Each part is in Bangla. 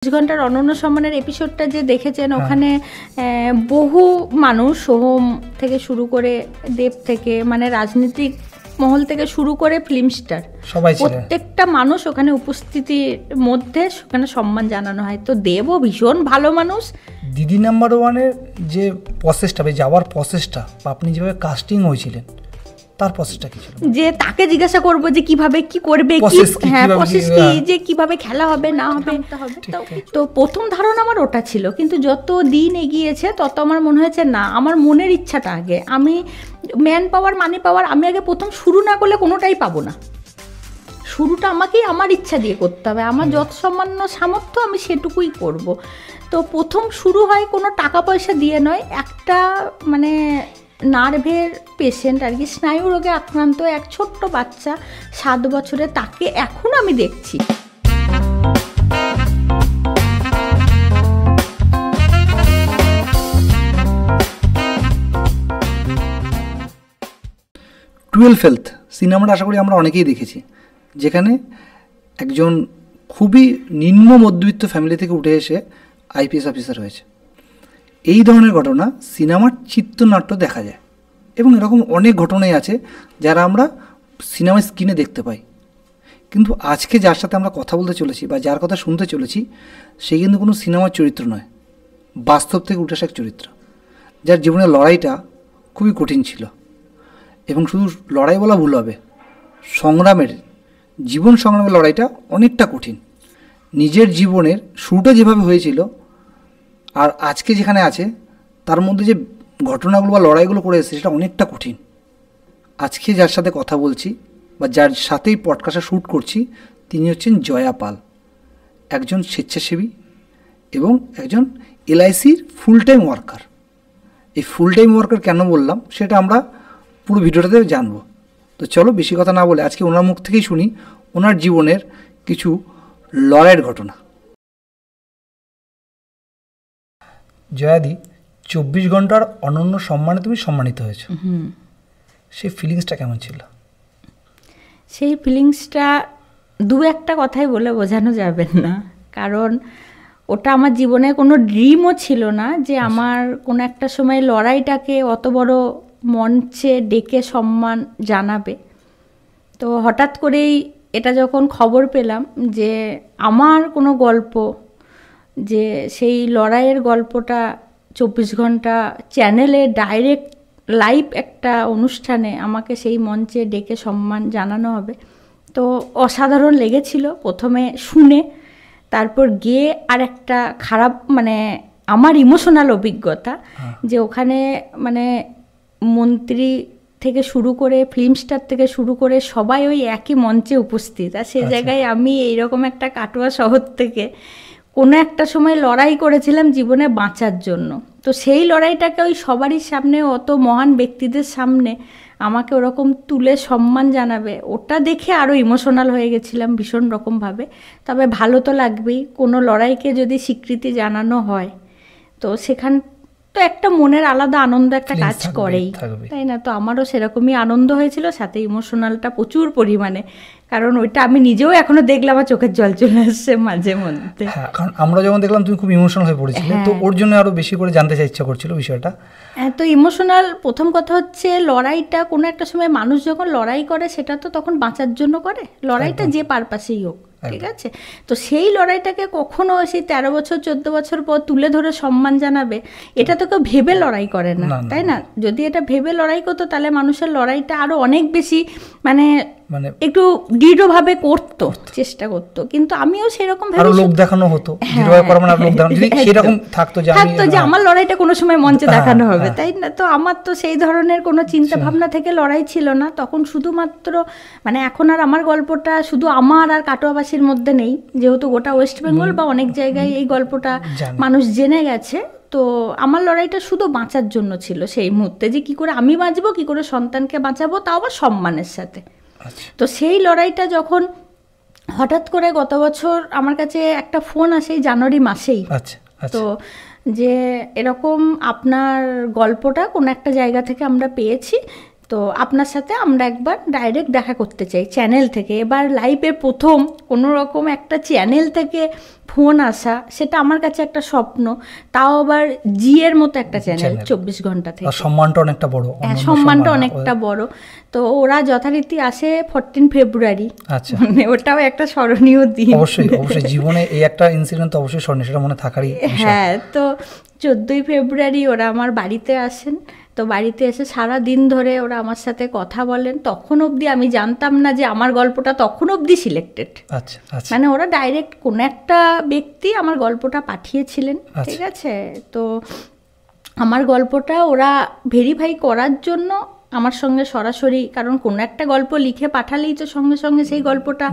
ঘন্টার অনন্য সম্মানের এপিসোডটা যে দেখেছেন, ওখানে বহু মানুষ, সোহম থেকে শুরু করে দেব থেকে, মানে রাজনৈতিক মহল থেকে শুরু করে ফিল্ম স্টার, প্রত্যেকটা মানুষ ওখানে উপস্থিতির মধ্যে ওখানে সম্মান জানানো হয়। তো দেবও ভীষণ ভালো মানুষ। দিদি নাম্বার ওয়ানের যে প্রসেসটা, যাওয়ার প্রসেসটা, বা আপনি যেভাবে কাস্টিং হয়েছিলেন তার প্রসেসটা কি ছিল? যে তাকে জিজ্ঞাসা করবো যে কিভাবে কি করবে, প্রসেস কি, যে কিভাবে খেলা হবে না হবে। তো প্রথম ধারণা আমার ওটা ছিল, কিন্তু যত দিন এগিয়েছে তত আমার মনে হয়েছে না, আমার মনের ইচ্ছাটা আগে, আমি ম্যান পাওয়ার মানি পাওয়ার আমি আগে প্রথম শুরু না করলে কোনোটাই পাবো না। শুরুটা আমাকেই আমার ইচ্ছা দিয়ে করতে হবে, আমার যত সামান্য সামর্থ্য আমি সেটুকুই করব। তো প্রথম শুরু হয় কোনো টাকা পয়সা দিয়ে নয়, একটা মানে নার্ভের পেশেন্ট আর কি, স্নায়ু রোগে আক্রান্ত এক ছোট্ট বাচ্চা 7 বছরে, তাকে এখন আমি দেখছি। 12th Faith সিনেমাটা আশা করি আমরা অনেকেই দেখেছি, যেখানে একজন খুবই নিম্ন মধ্যবিত্ত ফ্যামিলি থেকে উঠে এসে আইপিএস অফিসার হয়েছে। এই ধরনের ঘটনা সিনেমার চিত্রনাট্য দেখা যায়, এবং এরকম অনেক ঘটনাই আছে যারা আমরা সিনেমার স্ক্রিনে দেখতে পাই। কিন্তু আজকে যার সাথে আমরা কথা বলতে চলেছি বা যার কথা শুনতে চলেছি, সে কিন্তু কোনো সিনেমার চরিত্র নয়, বাস্তব থেকে উঠে আসা এক চরিত্র, যার জীবনের লড়াইটা খুবই কঠিন ছিল। এবং শুধু লড়াই বলা ভুল হবে, সংগ্রামের, জীবন সংগ্রামের লড়াইটা অনেকটা কঠিন। নিজের জীবনের শুরুটা যেভাবে হয়েছিল আর আজকে যেখানে আছে, তার মধ্যে যে ঘটনাগুলো বা লড়াইগুলো করে এসেছে সেটা অনেকটা কঠিন। আজকে যার সাথে কথা বলছি বা যার সাথেই পডকাস্টটা শ্যুট করছি, তিনি হচ্ছেন জয়া পাল, একজন স্বেচ্ছাসেবী এবং একজন এলআইসির ফুল টাইম ওয়ার্কার। এই ফুল টাইম ওয়ার্কার কেন বললাম সেটা আমরা পুরো ভিডিওটাতে জানবো। তো চলো বেশি কথা না বলে আজকে ওনার মুখ থেকেই শুনি ওনার জীবনের কিছু লড়াইয়ের ঘটনা। জয়াদি, 24 ঘন্টার অনন্য সম্মানে তুমি সম্মানিত হয়েছো, সেই ফিলিংসটা কেমন ছিল? সেই ফিলিংসটা দু একটা কথাই বলে বোঝানো যাবে না, কারণ ওটা আমার জীবনে কোনো ড্রিমও ছিল না যে আমার কোনো একটা সময় লড়াইটাকে অত বড় মঞ্চে ডেকে সম্মান জানাবে। তো হঠাৎ করেই এটা যখন খবর পেলাম যে আমার কোনো গল্প, যে সেই লড়াইয়ের গল্পটা 24 ঘন্টা চ্যানেলে ডাইরেক্ট লাইভ একটা অনুষ্ঠানে আমাকে সেই মঞ্চে ডেকে সম্মান জানানো হবে, তো অসাধারণ লেগেছিল প্রথমে শুনে। তারপর গিয়ে আর একটা খারাপ, মানে আমার ইমোশনাল অভিজ্ঞতা, যে ওখানে মানে মন্ত্রী থেকে শুরু করে ফিল্ম স্টার থেকে শুরু করে সবাই ওই একই মঞ্চে উপস্থিত, আর সেই জায়গায় আমি এইরকম একটা কাটোয়া শহর থেকে কোনো একটা সময় লড়াই করেছিলাম জীবনে বাঁচার জন্য। তো সেই লড়াইটাকে ওই সবারই সামনে, অত মহান ব্যক্তিদের সামনে আমাকে ওরকম তুলে সম্মান জানাবে, ওটা দেখে আরও ইমোশনাল হয়ে গেছিলাম ভীষণ রকমভাবে। তবে ভালো তো লাগবেই, কোনো লড়াইকে যদি স্বীকৃতি জানানো হয় তো সেখান তো একটা মনের আলাদা আনন্দ একটা কাজ করেই, তাই না? তো আমারও সেরকমই আনন্দ হয়েছিল, সাথে ইমোশনালটা প্রচুর পরিমাণে, কারণ ওইটা আমি নিজেও এখনো দেখলে আমার চোখের জল চলে আসছে মাঝে মধ্যে। কারণ আমরা যখন দেখলাম তুমি খুব ইমোশনাল হয়ে পড়েছিলে, তো ওর জন্য আরো বেশি করে জানতে চাই ইচ্ছা করছিল বিষয়টা। হ্যাঁ, তো ইমোশনাল প্রথম কথা হচ্ছে, লড়াইটা কোনো একটা সময় মানুষ যখন লড়াই করে সেটা তো তখন বাঁচার জন্য করে, লড়াইটা যে পারপাসেই হোক, ঠিক আছে? তো সেই লড়াইটাকে কখনো সেই 13 বছর 14 বছর পর তুলে ধরে সম্মান জানাবে, এটা তো কেউ ভেবে লড়াই করে না, তাই না? যদি এটা ভেবে লড়াই করতো তাহলে মানুষের লড়াইটা আরো অনেক বেশি মানে একটু দৃঢ়ভাবে করতো, চেষ্টা করতো। কিন্তু আমিও সেরকম ভাবে লোক দেখানো হতো, সেরকম থাকতো যে আমার লড়াইটা কোনো সময় মঞ্চে দেখানো হবে, তাই না? তো আমার তো সেই ধরনের কোনো চিন্তা ভাবনা থেকে লড়াই ছিল না তখন। শুধুমাত্র মানে এখন আর আমার গল্পটা শুধু আমার আর কাটোয়াবাসীর মধ্যে নেই, যেহেতু গোটা ওয়েস্ট বেঙ্গল বা অনেক জায়গায় এই গল্পটা মানুষ জেনে গেছে। তো আমার লড়াইটা শুধু বাঁচার জন্য ছিল সেই মুহূর্তে, যে কি করে আমি বাঁচবো, কি করে সন্তানকে বাঁচাবো, তাও আবার সম্মানের সাথে। তো সেই লড়াইটা যখন হঠাৎ করে গত বছর আমার কাছে একটা ফোন আসে জানুয়ারি মাসেই, তো যে এরকম আপনার গল্পটা কোনো একটা জায়গা থেকে আমরা পেয়েছি, তো আপনার সাথে আমরা একবার ডাইরেক্ট দেখা করতে চাই চ্যানেল থেকে। এবার লাইফে প্রথম কোনো রকম একটা চ্যানেল থেকে ফোন আসা, সেটা আমার কাছে একটা স্বপ্ন, তাও আবার জিয়ের মতো একটা চ্যানেল 24 ঘন্টা থেকে। সম্মানটা অনেকটা বড়। হ্যাঁ, সম্মানটা অনেকটা বড়। তো ওরা যথারীতি আসে 14 ফেব্রুয়ারি। আচ্ছা, মানে ওটাও একটা স্মরণীয় দিন। অবশ্যই অবশ্যই জীবনে এই একটা ইনসিডেন্ট অবশ্যই স্মরণীয়, সেটা মনে থাকারই। হ্যাঁ, তো 14ই ফেব্রুয়ারি ওরা আমার বাড়িতে আসেন। তো বাড়িতে এসে সারা দিন ধরে ওরা আমার সাথে কথা বলেন। তখন অবধি আমি জানতাম না যে আমার গল্পটা তখন অবধি সিলেক্টেড। আচ্ছা আচ্ছা, মানে ওরা ডাইরেক্ট কোনো একটা ব্যক্তি আমার গল্পটা পাঠিয়েছিলেন, ঠিক আছে। তো আমার গল্পটা ওরা ভেরিফাই করার জন্য আমার সঙ্গে সরাসরি, কারণ কোনো একটা গল্প লিখে পাঠালেই তো সঙ্গে সঙ্গে সেই গল্পটা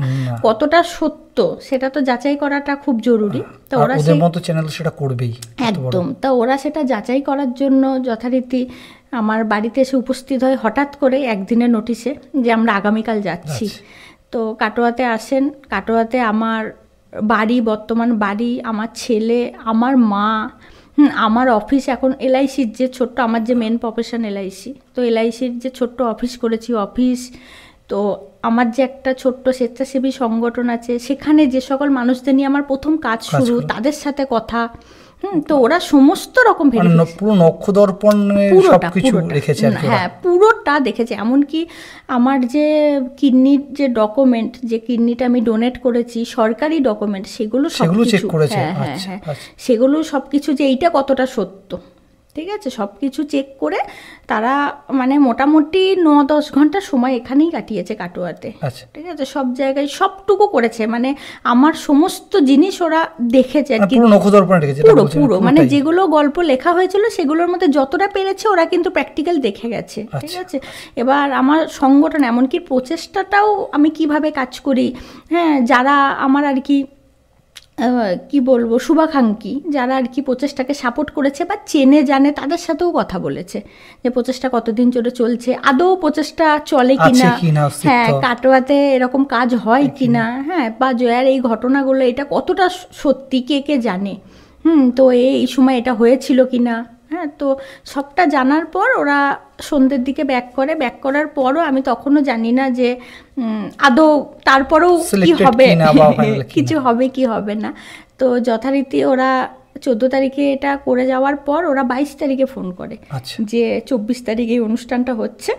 কতটা সত্য সেটা তো যাচাই করাটা খুব জরুরি। তো ওরা ওদের মতো চ্যানেল সেটা করবেই একদম। তা ওরা সেটা যাচাই করার জন্য যথারীতি আমার বাড়িতে এসে উপস্থিত হয় হঠাৎ করে একদিনের নোটিশে যে আমরা আগামীকাল যাচ্ছি। তো কাটোয়াতে আসেন। কাটোয়াতে আমার বাড়ি, বর্তমান বাড়ি, আমার ছেলে, আমার মা, আমার অফিস, এখন এলআইসির যে ছোট্ট, আমার যে মেন প্রফেশন এলআইসি, তো এলআইসির যে ছোট্ট অফিস করেছি অফিস, তো আমার যে একটা ছোট্ট স্বেচ্ছাসেবী সংগঠন আছে, সেখানে যে সকল মানুষদের নিয়ে আমার প্রথম কাজ শুরু, তাদের সাথে কথা। তো ওরা সমস্ত রকম পুরো নক্ষদর্পণে সবকিছু রেখেছে। হ্যাঁ, পুরোটা দেখেছে। এমনকি আমার যে কিডনির যে ডকুমেন্ট, যে কিডনিটা আমি ডোনেট করেছি, সরকারি ডকুমেন্ট, সেগুলো চেক করেছে। হ্যাঁ, সেগুলো সবকিছু যে এইটা কতটা সত্য, ঠিক আছে, সব কিছু চেক করে তারা মানে মোটামুটি 9-10 ঘন্টা সময় এখানেই কাটিয়েছে কাটোয়াতে, ঠিক আছে। সব জায়গায় সবটুকু করেছে, মানে আমার সমস্ত জিনিস ওরা দেখেছে আর কি, পুরো পুরো মানে যেগুলো গল্প লেখা হয়েছিল সেগুলোর মধ্যে যতটা পেরেছে ওরা কিন্তু প্র্যাকটিক্যাল দেখে গেছে, ঠিক আছে। এবার আমার সংগঠন, এমনকি প্রচেষ্টাটাও আমি কিভাবে কাজ করি, হ্যাঁ, যারা আমার আর কি কি বলবো শুভাকাঙ্ক্ষী, যারা আর কি প্রচেষ্টাকে সাপোর্ট করেছে বা চেনে জানে, তাদের সাথেও কথা বলেছে যে প্রচেষ্টা কতদিন ধরে চলছে, আদৌ প্রচেষ্টা চলে কিনা, হ্যাঁ, কাটোয়াতে এরকম কাজ হয় কিনা, হ্যাঁ, বা জয়ার এই ঘটনাগুলো এটা কতটা সত্যি, কে কে জানে, তো এই সময় এটা হয়েছিল কিনা, হ্যাঁ। তো সবটা জানার পর ওরা সন্ধ্যের দিকে ব্যাক করে। ব্যাক করার পরও আমি তখনও জানি না যে আদৌ তারপরেও কি হবে, কিছু হবে কি হবে না। তো যথারীতি ওরা 14 তারিখে এটা করে যাওয়ার পর ওরা 22 তারিখে ফোন করে যে 24 তারিখে এই অনুষ্ঠানটা হচ্ছে,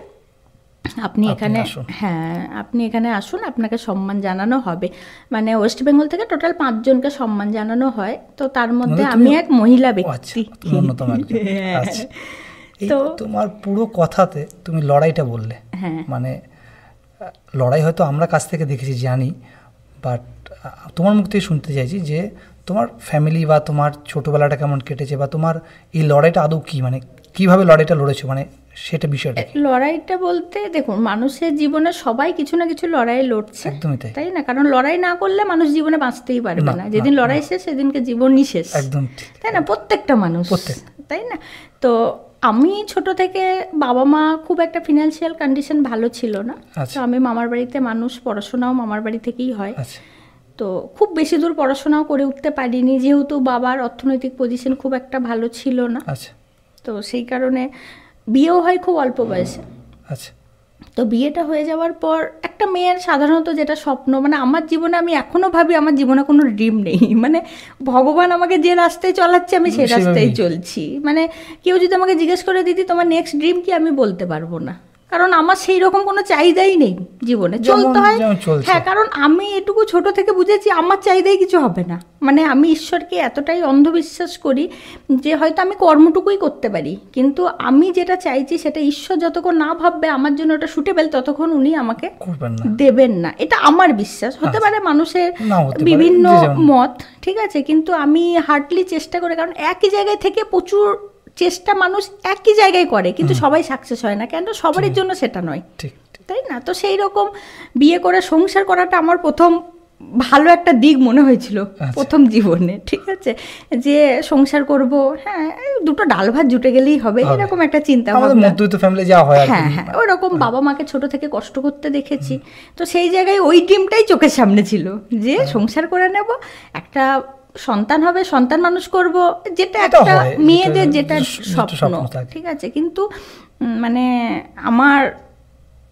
আপনি এখানে, হ্যাঁ, আপনি এখানে আসুন, আপনাকে সম্মান জানানো হবে। মানে ওয়েস্ট বেঙ্গল থেকে টোটাল 5 জনকে সম্মান জানানো হয়। তো তার মধ্যে আমি এক মহিলা ব্যক্তি। তো তোমার পুরো কথাতে তুমি লড়াইটা বললে, মানে লড়াই হয়তো আমরা কাছ থেকে দেখেছি, জানি, বাট তোমার মুখ থেকে শুনতে চাইছি যে তোমার ফ্যামিলি বা তোমার ছোটবেলাটা কেমন কেটেছে, বা তোমার এই লড়াইটা আদৌ কি, মানে কিভাবে লড়াইটা লড়েছো, মানে সেটা বিষয়টা। লড়াইটা বলতে দেখুন, মানুষের জীবনে সবাই কিছু না কিছু লড়াই লড়ছে, একদমই তাই না? কারণ লড়াই না করলে মানুষ জীবনে বাঁচতেই পারবে না। যেদিন লড়াই শেষ সেদিনকে জীবনই শেষ, একদম, তাই না? প্রত্যেকটা মানুষ, তাই না? তো আমি ছোট থেকে, বাবা মা খুব একটা ফিনান্সিয়াল কন্ডিশন ভালো ছিল না, তো আমি মামার বাড়িতে মানুষ, পড়াশোনাও মামার বাড়ি থেকেই হয়। তো খুব বেশি দূর পড়াশোনাও করে উঠতে পারিনি, যেহেতু বাবার অর্থনৈতিক পজিশন খুব একটা ভালো ছিল না। তো সেই কারণে বিয়েও হয় খুব অল্প বয়সে। তো বিয়েটা হয়ে যাওয়ার পর একটা মেয়ের সাধারণত যেটা স্বপ্ন, মানে আমার জীবনে, আমি এখনো ভাবি আমার জীবনে কোনো ড্রিম নেই, মানে ভগবান আমাকে যে রাস্তায় চলাচ্ছে আমি সেই রাস্তায় চলছি। মানে কেউ যদি আমাকে জিজ্ঞেস করে দিদি তোমার নেক্সট ড্রিম কি, আমি বলতে পারবো না, কারণ আমার সেই রকম কোনো চাহিদাই নেই জীবনে, চলতে হয়। হ্যাঁ, কারণ আমি এটুকু ছোট থেকে বুঝেছি আমার চাহিদাই কিছু হবে না। মানে আমি ঈশ্বরকে এতটাই অন্ধবিশ্বাস করি যে হয়তো আমি কর্মটুকুই করতে পারি, কিন্তু আমি যেটা চাইছি সেটা ঈশ্বর যতক্ষণ না ভাববে আমার জন্য ওটা সুটেবল, ততক্ষণ উনি আমাকে দেবেন না। এটা আমার বিশ্বাস। হতে পারে মানুষের বিভিন্ন মত, ঠিক আছে, কিন্তু আমি হার্ডলি চেষ্টা করি, কারণ একই জায়গায় থেকে প্রচুর চেষ্টা মানুষ একই জায়গায় করে, কিন্তু সবাই সাকসেস হয় না, কেন সবারই জন্য সেটা নয়, তাই না? তো সেই রকম বিয়ে করে সংসার করাটা আমার প্রথম ভালো একটা দিক মনে হয়েছিল প্রথম জীবনে, ঠিক আছে, যে সংসার করব, হ্যাঁ, দুটো ডাল ভাত জুটে গেলেই হবে, এরকম একটা চিন্তা ভাবনা। হ্যাঁ হ্যাঁ, ওরকম বাবা মাকে ছোট থেকে কষ্ট করতে দেখেছি, তো সেই জায়গায় ওই ড্রিমটাই চোখের সামনে ছিল যে সংসার করে নেব, একটা সন্তান হবে, সন্তান মানুষ করব, যেটা একটা মেয়েদের যেটা স্বপ্ন, ঠিক আছে। কিন্তু মানে আমার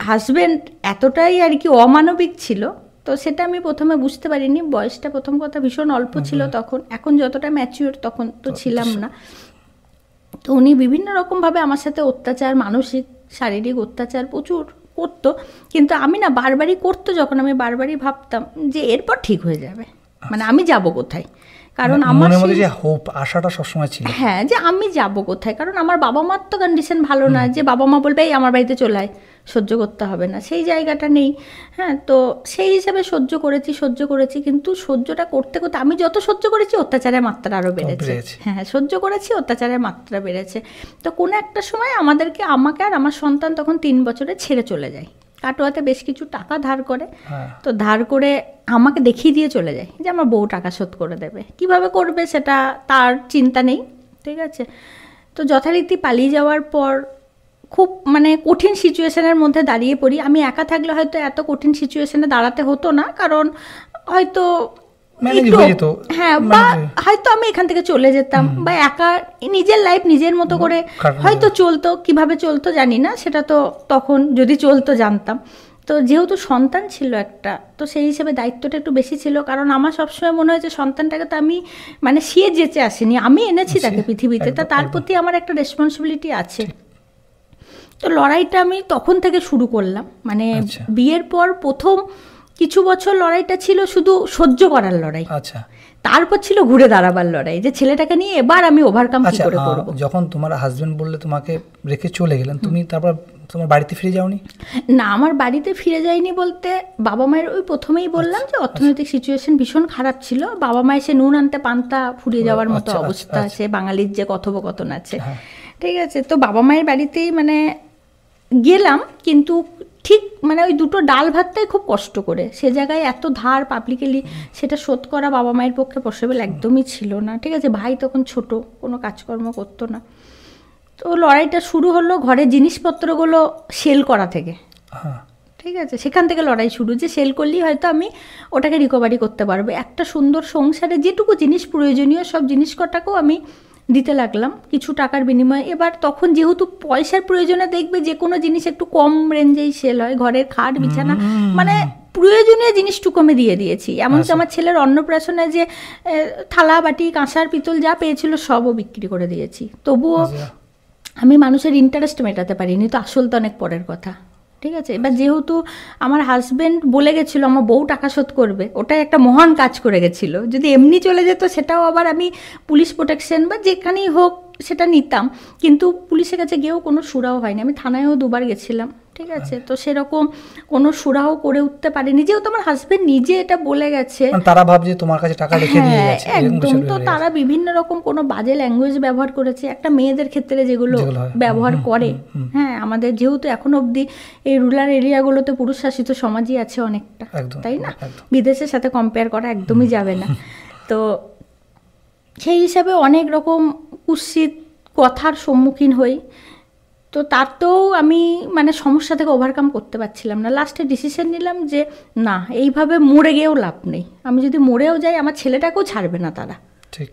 হাজব্যান্ড এতটাই আর কি অমানবিক ছিল, তো সেটা আমি প্রথমে বুঝতে পারিনি। বয়সটা প্রথম কথা ভীষণ অল্প ছিল তখন, এখন যতটা ম্যাচিওর তখন তো ছিলাম না। তো উনি বিভিন্ন রকমভাবে আমার সাথে অত্যাচার, মানসিক শারীরিক অত্যাচার প্রচুর করতো, কিন্তু আমি না বারবারই করতো যখন আমি বারবারই ভাবতাম যে এরপর ঠিক হয়ে যাবে, মানে আমি যাব কোথায়, কারণ আমার মনের মধ্যে যে হোপ, আশাটা সবসময় ছিল, হ্যাঁ, যে আমি যাব কোথায়, কারণ আমার বাবা মার তো কন্ডিশন ভালো না যে বাবা মা বলবে এই আমার বাড়িতে চলে আয়, সহ্য করতে হবে না, সেই জায়গাটা নেই। হ্যাঁ, তো সেই হিসাবে সহ্য করেছি, কিন্তু সহ্যটা করতে করতে আমি যত সহ্য করেছি অত্যাচারের মাত্রা আরও বেড়েছে। হ্যাঁ, সহ্য করেছি, অত্যাচারের মাত্রা বেড়েছে। তো কোনো একটা সময় আমাকে আর আমার সন্তান তখন 3 বছরে ছেড়ে চলে যায়। কাটোয়াতে বেশ কিছু টাকা ধার করে, তো ধার করে আমাকে দেখিয়ে দিয়ে চলে যায় যে আমার বউ টাকা শোধ করে দেবে, কিভাবে করবে সেটা তার চিন্তা নেই, ঠিক আছে। তো যথারীতি পালিয়ে যাওয়ার পর খুব মানে কঠিন সিচুয়েশনের মধ্যে দাঁড়িয়ে পড়ি। আমি একা থাকলে হয়তো এত কঠিন সিচুয়েশনে দাঁড়াতে হতো না, কারণ হয়তো হ্যাঁ, বা হয়তো আমি এখান থেকে চলে যেতাম, বা একা নিজের লাইফ নিজের মতো করে হয়তো চলতো, কিভাবে চলতো জানি না, সেটা তো তখন যদি চলতো জানতাম। তো যেহেতু সন্তান ছিল একটা, তো সেই হিসেবে দায়িত্বটা একটু বেশি ছিল, কারণ আমার সবসময় মনে হয়েছে সন্তানটাকে তো আমি মানে সে যেচে আসেনি, আমি এনেছি তাকে পৃথিবীতে, তা তার প্রতি আমার একটা রেসপন্সিবিলিটি আছে। তো লড়াইটা আমি তখন থেকে শুরু করলাম, মানে বিয়ের পর প্রথম কিছু বছর লড়াইটা ছিল শুধু সহ্য করার লড়াই, তারপর ছিল ঘুরে দাঁড়াবার লড়াই, যে ছেলেটাকে নিয়ে এবার আমি ওভারকাম কি করে করব। যখন তোমার হাজবেন্ড বললে তোমাকে রেখে চলে গেলেন, তুমি তারপর তোমার বাড়িতে ফিরে যাওনি? না, আমার বাড়িতে ফিরে যাইনি বলতে, বাবা মায়ের ওই প্রথমেই বললাম যে অর্থনৈতিক সিচুয়েশন ভীষণ খারাপ ছিল, বাবা মা এসে নুন আনতে পান্তা ফুরিয়ে যাওয়ার মতো অবস্থা আছে, বাঙালির যে কথোপকথন আছে, ঠিক আছে। তো বাবা মায়ের বাড়িতেই মানে গেলাম, কিন্তু ঠিক মানে ওই দুটো ডাল ভাতটাই খুব কষ্ট করে, সে জায়গায় এত ধার পাবলিকলি সেটা শোধ করা বাবা মায়ের পক্ষে পসিবল একদমই ছিল না, ঠিক আছে। ভাই তখন ছোট, কোনো কাজকর্ম করতো না। তো লড়াইটা শুরু হলো ঘরের জিনিসপত্রগুলো সেল করা থেকে, ঠিক আছে। সেখান থেকে লড়াই শুরু, যে সেল করলেই হয়তো আমি ওটাকে রিকভারি করতে পারবো, একটা সুন্দর সংসারে যেটুকু জিনিস প্রয়োজনীয় সব জিনিস কটাকেও আমি দিতে লাগলাম কিছু টাকার বিনিময়ে। এবার তখন যেহেতু পয়সার প্রয়োজনে দেখবে যে কোনো জিনিস একটু কম রেঞ্জেই সেল হয়, ঘরের খাট বিছানা মানে প্রয়োজনীয় জিনিসটুকু আমি দিয়ে দিয়েছি। এমনকি আমার ছেলের অন্নপ্রাশনে যে থালা বাটি কাঁসার পিতল যা পেয়েছিল সবও বিক্রি করে দিয়েছি, তবুও আমি মানুষের ইন্টারেস্ট মেটাতে পারিনি, তো আসল তো অনেক পরের কথা, ঠিক আছে। এবার যেহেতু আমার হাজব্যান্ড বলে গেছিলো আমার বউ টাকা শোধ করবে, ওটাই একটা মহান কাজ করে গেছিলো। যদি এমনি চলে যেত সেটাও আবার আমি পুলিশ প্রোটেকশন বা যেখানেই হোক সেটা নিতাম, কিন্তু পুলিশের কাছে গিয়েও কোনো সুরাও হয়নি, আমি থানায়ও 2বার গেছিলাম, ঠিক আছে। তো সেরকম কোনো সুরাও করে উঠতে পারিনি, যেহেতু আমার হাজবেন্ড নিজে এটা বলে গেছে, তারা ভাবছে তোমার কাছে টাকা রেখে দিয়ে গেছে একদম। তো তারা বিভিন্ন রকম কোনো বাজে ল্যাঙ্গুয়েজ ব্যবহার করেছে, একটা মেয়েদের ক্ষেত্রে যেগুলো ব্যবহার করে। হ্যাঁ, আমাদের যেহেতু এখন অবধি এই রুরাল এরিয়াগুলোতে পুরুষ শাসিত সমাজই আছে অনেকটা, তাই না, বিদেশের সাথে কম্পেয়ার করা একদমই যাবে না। তো সেই হিসাবে অনেক রকম কুৎসিত কথার সম্মুখীন হই। তো তাতেও আমি মানে সমস্যা থেকে ওভারকাম করতে পারছিলাম না। লাস্টে ডিসিশন নিলাম যে না, এইভাবে মরে গিয়েও লাভ নেই, আমি যদি মরেও যাই আমার ছেলেটাকেও ছাড়বে না তারা,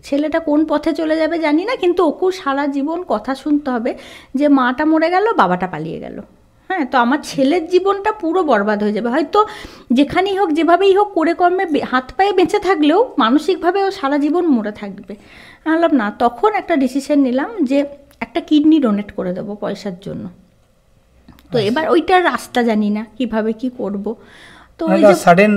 ছেলেটা কোন পথে চলে যাবে জানি না, কিন্তু ওকেও সারা জীবন কথা শুনতে হবে যে মাটা মরে গেল, বাবাটা পালিয়ে গেল। হ্যাঁ, তো আমার ছেলের জীবনটা পুরো বরবাদ হয়ে যাবে, হয়তো যেখানেই হোক যেভাবেই হোক করে কর্মে হাত পায়ে বেঁচে থাকলেও মানসিকভাবেও সারা জীবন মরে থাকবে। বললাম না, তখন একটা ডিসিশন নিলাম যে একটা কিডনি ডোনেট করে দেবো পয়সার জন্য। তো এবার ওইটার রাস্তা জানি না কিভাবে কি করব। তো ওই যে সাডেন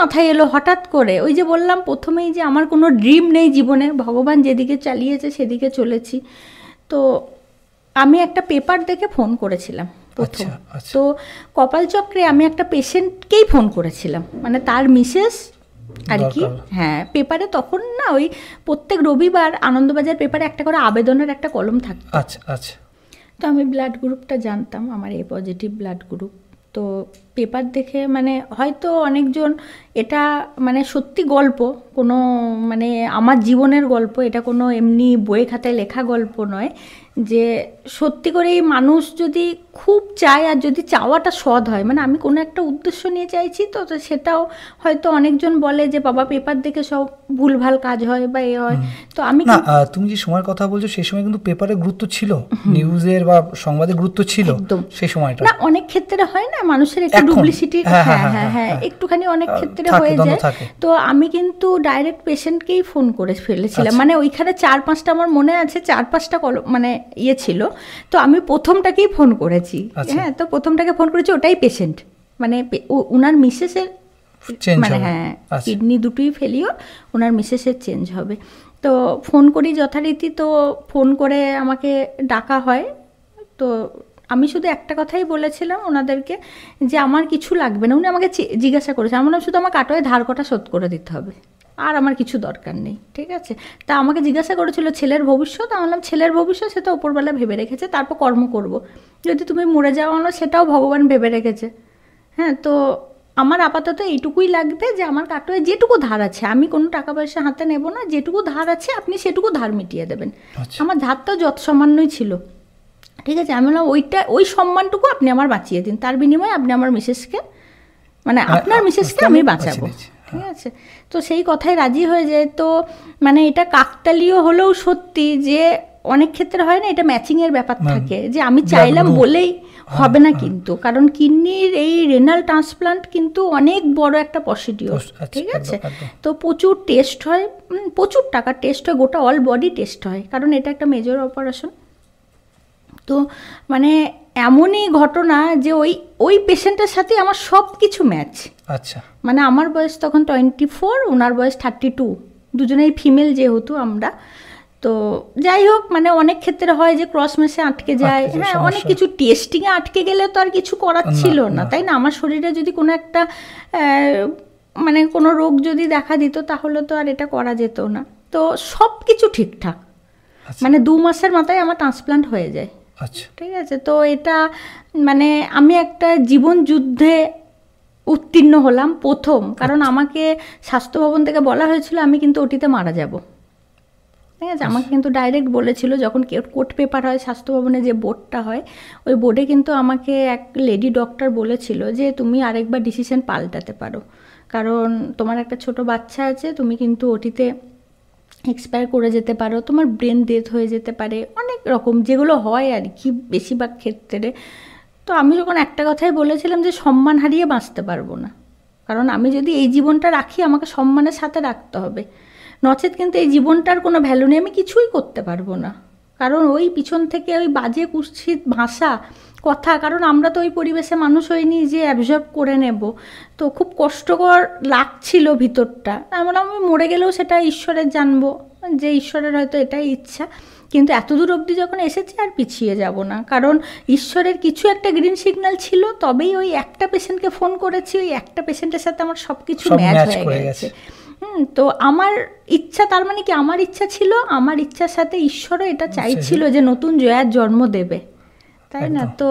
মাথায় এলো হঠাৎ করে, ওই যে বললাম প্রথমেই যে আমার কোনো ড্রিম নেই জীবনে, ভগবান যেদিকে চালিয়েছে সেদিকে চলেছি। তো আমি একটা পেপার দেখে ফোন করেছিলাম প্রথম। তো কপালচক্রে আমি একটা পেশেন্টকেই ফোন করেছিলাম, মানে তার মিসেস আর কি। হ্যাঁ, পেপারে তখন না ওই প্রত্যেক রবিবার আনন্দবাজার পেপারে একটা করে আবেদনের একটা কলম থাকতো। আচ্ছা আচ্ছা। তো আমি ব্লাড গ্রুপটা জানতাম, আমার এ পজিটিভ ব্লাড গ্রুপ। তো পেপার দেখে মানে হয়তো অনেকজন এটা মানে সত্যি গল্প, কোনো মানে আমার জীবনের গল্প, এটা কোনো এমনি বইয়ে খাতায় লেখা গল্প নয়, যে সত্যি করে এই মানুষ যদি খুব চায় আর যদি চাওয়াটা সৎ হয়, মানে আমি কোনো একটা উদ্দেশ্য নিয়ে চাইছি তো সেটাও হয়তো অনেকজন বলে যে বাবা পেপার দেখে সব ভুলভাল কাজ হয় বা এ হয়, তো আমি না, তুমি যে সময়ের কথা বলছো সেই সময় কিন্তু পেপারের গুরুত্ব ছিল, নিউজের বা সংবাদের গুরুত্ব ছিল সেই সময়টা। না, অনেক ক্ষেত্রে হয় না মানুষের একটু ডুপ্লিসিটি, হ্যাঁ একটুখানি অনেক ক্ষেত্রে হয়ে যায়। তো আমি কিন্তু ডাইরেক্ট পেশেন্টকেই ফোন করে ফেলেছিলাম, মানে ওইখানে 4-5টা আমার মনে আছে 4-5টা মানে ইয়ে ছিল, তো আমি প্রথমটাকেই ফোন করেছি। হ্যাঁ, তো প্রথমটাকে ফোন করেছি, ওটাই পেশেন্ট, মানে ওনার মিসেসের, মানে হ্যাঁ কিডনি দুটোই ফেলিওর, ওনার মিসেসের চেঞ্জ হবে। তো ফোন করি যথারীতি, তো ফোন করে আমাকে ডাকা হয়। তো আমি শুধু একটা কথাই বলেছিলাম ওনাদেরকে যে আমার কিছু লাগবে না। উনি আমাকে জিজ্ঞাসা করেছে, আমার শুধু আমার কাটোয় ধার কটা শোধ করে দিতে হবে, আর আমার কিছু দরকার নেই, ঠিক আছে। তা আমাকে জিজ্ঞাসা করেছিল ছেলের ভবিষ্যৎ, আমি বললাম ছেলের ভবিষ্যৎ সেটা ওপরবেলা ভেবে রেখেছে, তারপর কর্ম করব, যদি তুমি মরে যাও না সেটাও ভগবান ভেবে রেখেছে। হ্যাঁ, তো আমার আপাতত এইটুকুই লাগবে যে আমার কাটোয় যেটুকু ধার আছে, আমি কোনো টাকা পয়সা হাতে নেব না, যেটুকু ধার আছে আপনি সেটুকু ধার মিটিয়ে দেবেন। আমার ধারটাও যত সামান্যই ছিল, ঠিক আছে। আমি বললাম ওই সম্মানটুকু আপনি আমার বাঁচিয়ে দিন, তার বিনিময়ে আপনি আমার মিসেসকে, মানে আপনার মিসেসকে আমি বাঁচাবো, ঠিক আছে। তো সেই কথায় রাজি হয়ে যায়। তো মানে এটা কাকতালীয় হলেও সত্যি যে অনেক ক্ষেত্রে হয় না, এটা ম্যাচিংয়ের ব্যাপার থাকে, যে আমি চাইলাম বলেই হবে না কিন্তু, কারণ কিডনির এই রেনাল ট্রান্সপ্লান্ট কিন্তু অনেক বড় একটা প্রসিডিওর, ঠিক আছে। তো প্রচুর টেস্ট হয়, প্রচুর টাকার টেস্ট হয়, গোটা অল বডি টেস্ট হয়, কারণ এটা একটা মেজর অপারেশন। তো মানে এমনই ঘটনা যে ওই পেশেন্টের সাথে আমার সব কিছু ম্যাচ। আচ্ছা, মানে আমার বয়স তখন 24, ওনার বয়স 32, দুজনেই ফিমেল যেহেতু আমরা। তো যাই হোক, মানে অনেক ক্ষেত্রে হয় যে ক্রস ম্যাচে আটকে যায়, হ্যাঁ অনেক কিছু টেস্টিংয়ে আটকে গেলে তো আর কিছু করার ছিল না, তাই না। আমার শরীরে যদি কোনো একটা মানে কোনো রোগ যদি দেখা দিত তাহলে তো আর এটা করা যেত না। তো সব কিছু ঠিকঠাক, মানে 2 মাসের মাথায় আমার ট্রান্সপ্লান্ট হয়ে যায়। আচ্ছা, ঠিক আছে। তো এটা মানে আমি একটা জীবন যুদ্ধে উত্তীর্ণ হলাম প্রথম, কারণ আমাকে স্বাস্থ্য ভবন থেকে বলা হয়েছিল আমি কিন্তু ওটিতে মারা যাব, ঠিক আছে। আমাকে কিন্তু ডাইরেক্ট বলেছিল, যখন কোর্ট পেপার হয় স্বাস্থ্য ভবনে যে বোর্ডটা হয়, ওই বোর্ডে কিন্তু আমাকে এক লেডি ডক্টর বলেছিল যে তুমি আরেকবার ডিসিশন পাল্টাতে পারো, কারণ তোমার একটা ছোট বাচ্চা আছে, তুমি কিন্তু ওটিতে এক্সপায়ার করে যেতে পারো, তোমার ব্রেন ডেথ হয়ে যেতে পারে, অনেক রকম যেগুলো হয় আর কি বেশিরভাগ ক্ষেত্রে। তো আমি যখন একটা কথাই বলেছিলাম যে সম্মান হারিয়ে বাঁচতে পারবো না, কারণ আমি যদি এই জীবনটা রাখি আমাকে সম্মানের সাথে রাখতে হবে, নচেত কিন্তু এই জীবনটার কোনো ভ্যালু নেই, আমি কিছুই করতে পারবো না। কারণ ওই পিছন থেকে ওই বাজে কুৎসিত ভাষা কথা, কারণ আমরা তো ওই পরিবেশে মানুষ হইনি যে অ্যাবজর্ব করে নেব, তো খুব কষ্টকর লাগছিল ভিতরটা। এমন আমি মরে গেলেও সেটা ঈশ্বরের জানবো, যে ঈশ্বরের হয়তো এটাই ইচ্ছা, কিন্তু এতদূর অবধি যখন এসেছি আর পিছিয়ে যাব না, কারণ ঈশ্বরের কিছু একটা গ্রিন সিগন্যাল ছিল, তবেই ওই একটা পেশেন্টকে ফোন করেছি, ওই একটা পেশেন্টের সাথে আমার সব কিছু ম্যাচ হয়ে গেছে। তো আমার ইচ্ছা, তার মানে কি আমার ইচ্ছা ছিল, আমার ইচ্ছার সাথে ঈশ্বরও এটা চাইছিল যে নতুন জয়ার জন্ম দেবে, তাই না। তো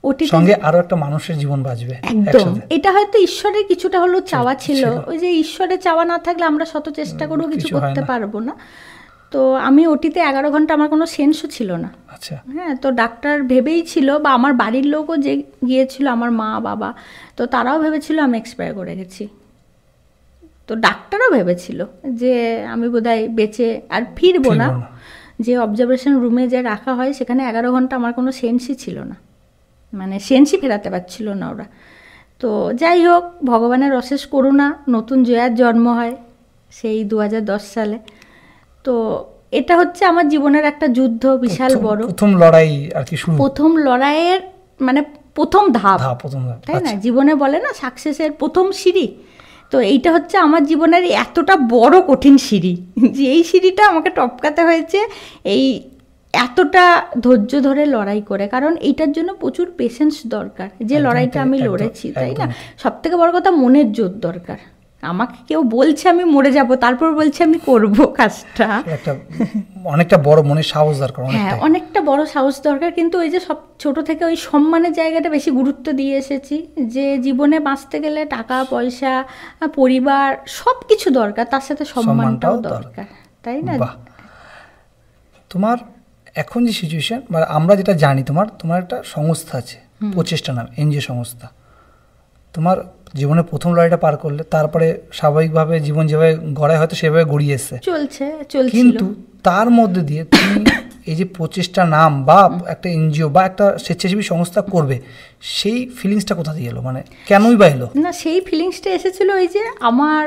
ওটি সঙ্গে আরো একটা মানুষের জীবন বাঁচবে, একদম এটা হয়তো ঈশ্বরের কিছুটা হলেও চাওয়া ছিল। ওই যে ঈশ্বরের চাওয়া না থাকলে আমরা শত চেষ্টা করেও কিছু করতে পারবো না। তো আমি ওটিতে 11 ঘন্টা, আমার কোনো সেন্সও ছিল না। আচ্ছা, হ্যাঁ, তো ডাক্তার ভেবেই ছিল, বা আমার বাড়ির লোকও যে গিয়েছিল, আমার মা বাবা, তো তারাও ভেবেছিল আমি এক্সপায়ার করে গেছি। তো ডাক্তারও ভেবেছিল যে আমি বোধহয় বেঁচে আর ফিরবো না। যে অবজারভেশন রুমে যে রাখা হয় সেখানে 11 ঘন্টা আমার কোনো সেন্সই ছিল না, মানে সেন্সই ফেরাতে পারছিল না ওরা। তো যাই হোক, ভগবানের অশেষ করুণা, নতুন জয়ার জন্ম হয় সেই 2010 সালে। তো এটা হচ্ছে আমার জীবনের একটা যুদ্ধ, বিশাল বড় প্রথম লড়াই আর কি, প্রথম লড়াইয়ের মানে প্রথম ধাপ, তাই না। জীবনে বলে না সাকসেসের প্রথম সিঁড়ি, তো এইটা হচ্ছে আমার জীবনের এতটা বড় কঠিন সিঁড়ি, যে এই সিঁড়িটা আমাকে টপকাতে হয়েছে এই এতটা ধৈর্য ধরে লড়াই করে, কারণ এইটার জন্য প্রচুর পেশেন্স দরকার, যে লড়াইটা আমি লড়েছি, তাই না। সব থেকে বড় কথা মনের জোর দরকার। আমাকে কেউ বলছে আমি মরে যাব, তারপর বলছে আমি করব কাজটা, অনেকটা বড় মনের সাহস দরকার। হ্যাঁ, অনেকটা বড় সাহস দরকার। কিন্তু ওই যে সব ছোট থেকে ওই সম্মানের জায়গাটা বেশি গুরুত্ব দিয়ে এসেছি, যে জীবনে বাঁচতে গেলে টাকা পয়সা পরিবার সব কিছু দরকার, তার সাথে সম্মানটাও দরকার, তাই না। তোমার এখন যে সিচুয়েশন, মানে আমরা যেটা জানি, তোমার একটা সংস্থা আছে, প্রচেষ্টা নাম, এনজিও সংস্থা। তোমার জীবনে প্রথম লড়াইটা পার করলে, তারপরে স্বাভাবিকভাবে জীবন যেভাবে গড়ায় হয়তো সেভাবে গড়িয়ে এসছে, চলছে। কিন্তু তার মধ্যে দিয়ে তুমি এই যে প্রচেষ্টা নাম বা একটা এনজিও বা একটা স্বেচ্ছাসেবী সংস্থা করবে, সেই ফিলিংসটা কোথা দিয়ে এলো, মানে কেনই বা এলো? না, সেই ফিলিংসটা এসেছিল ওই যে আমার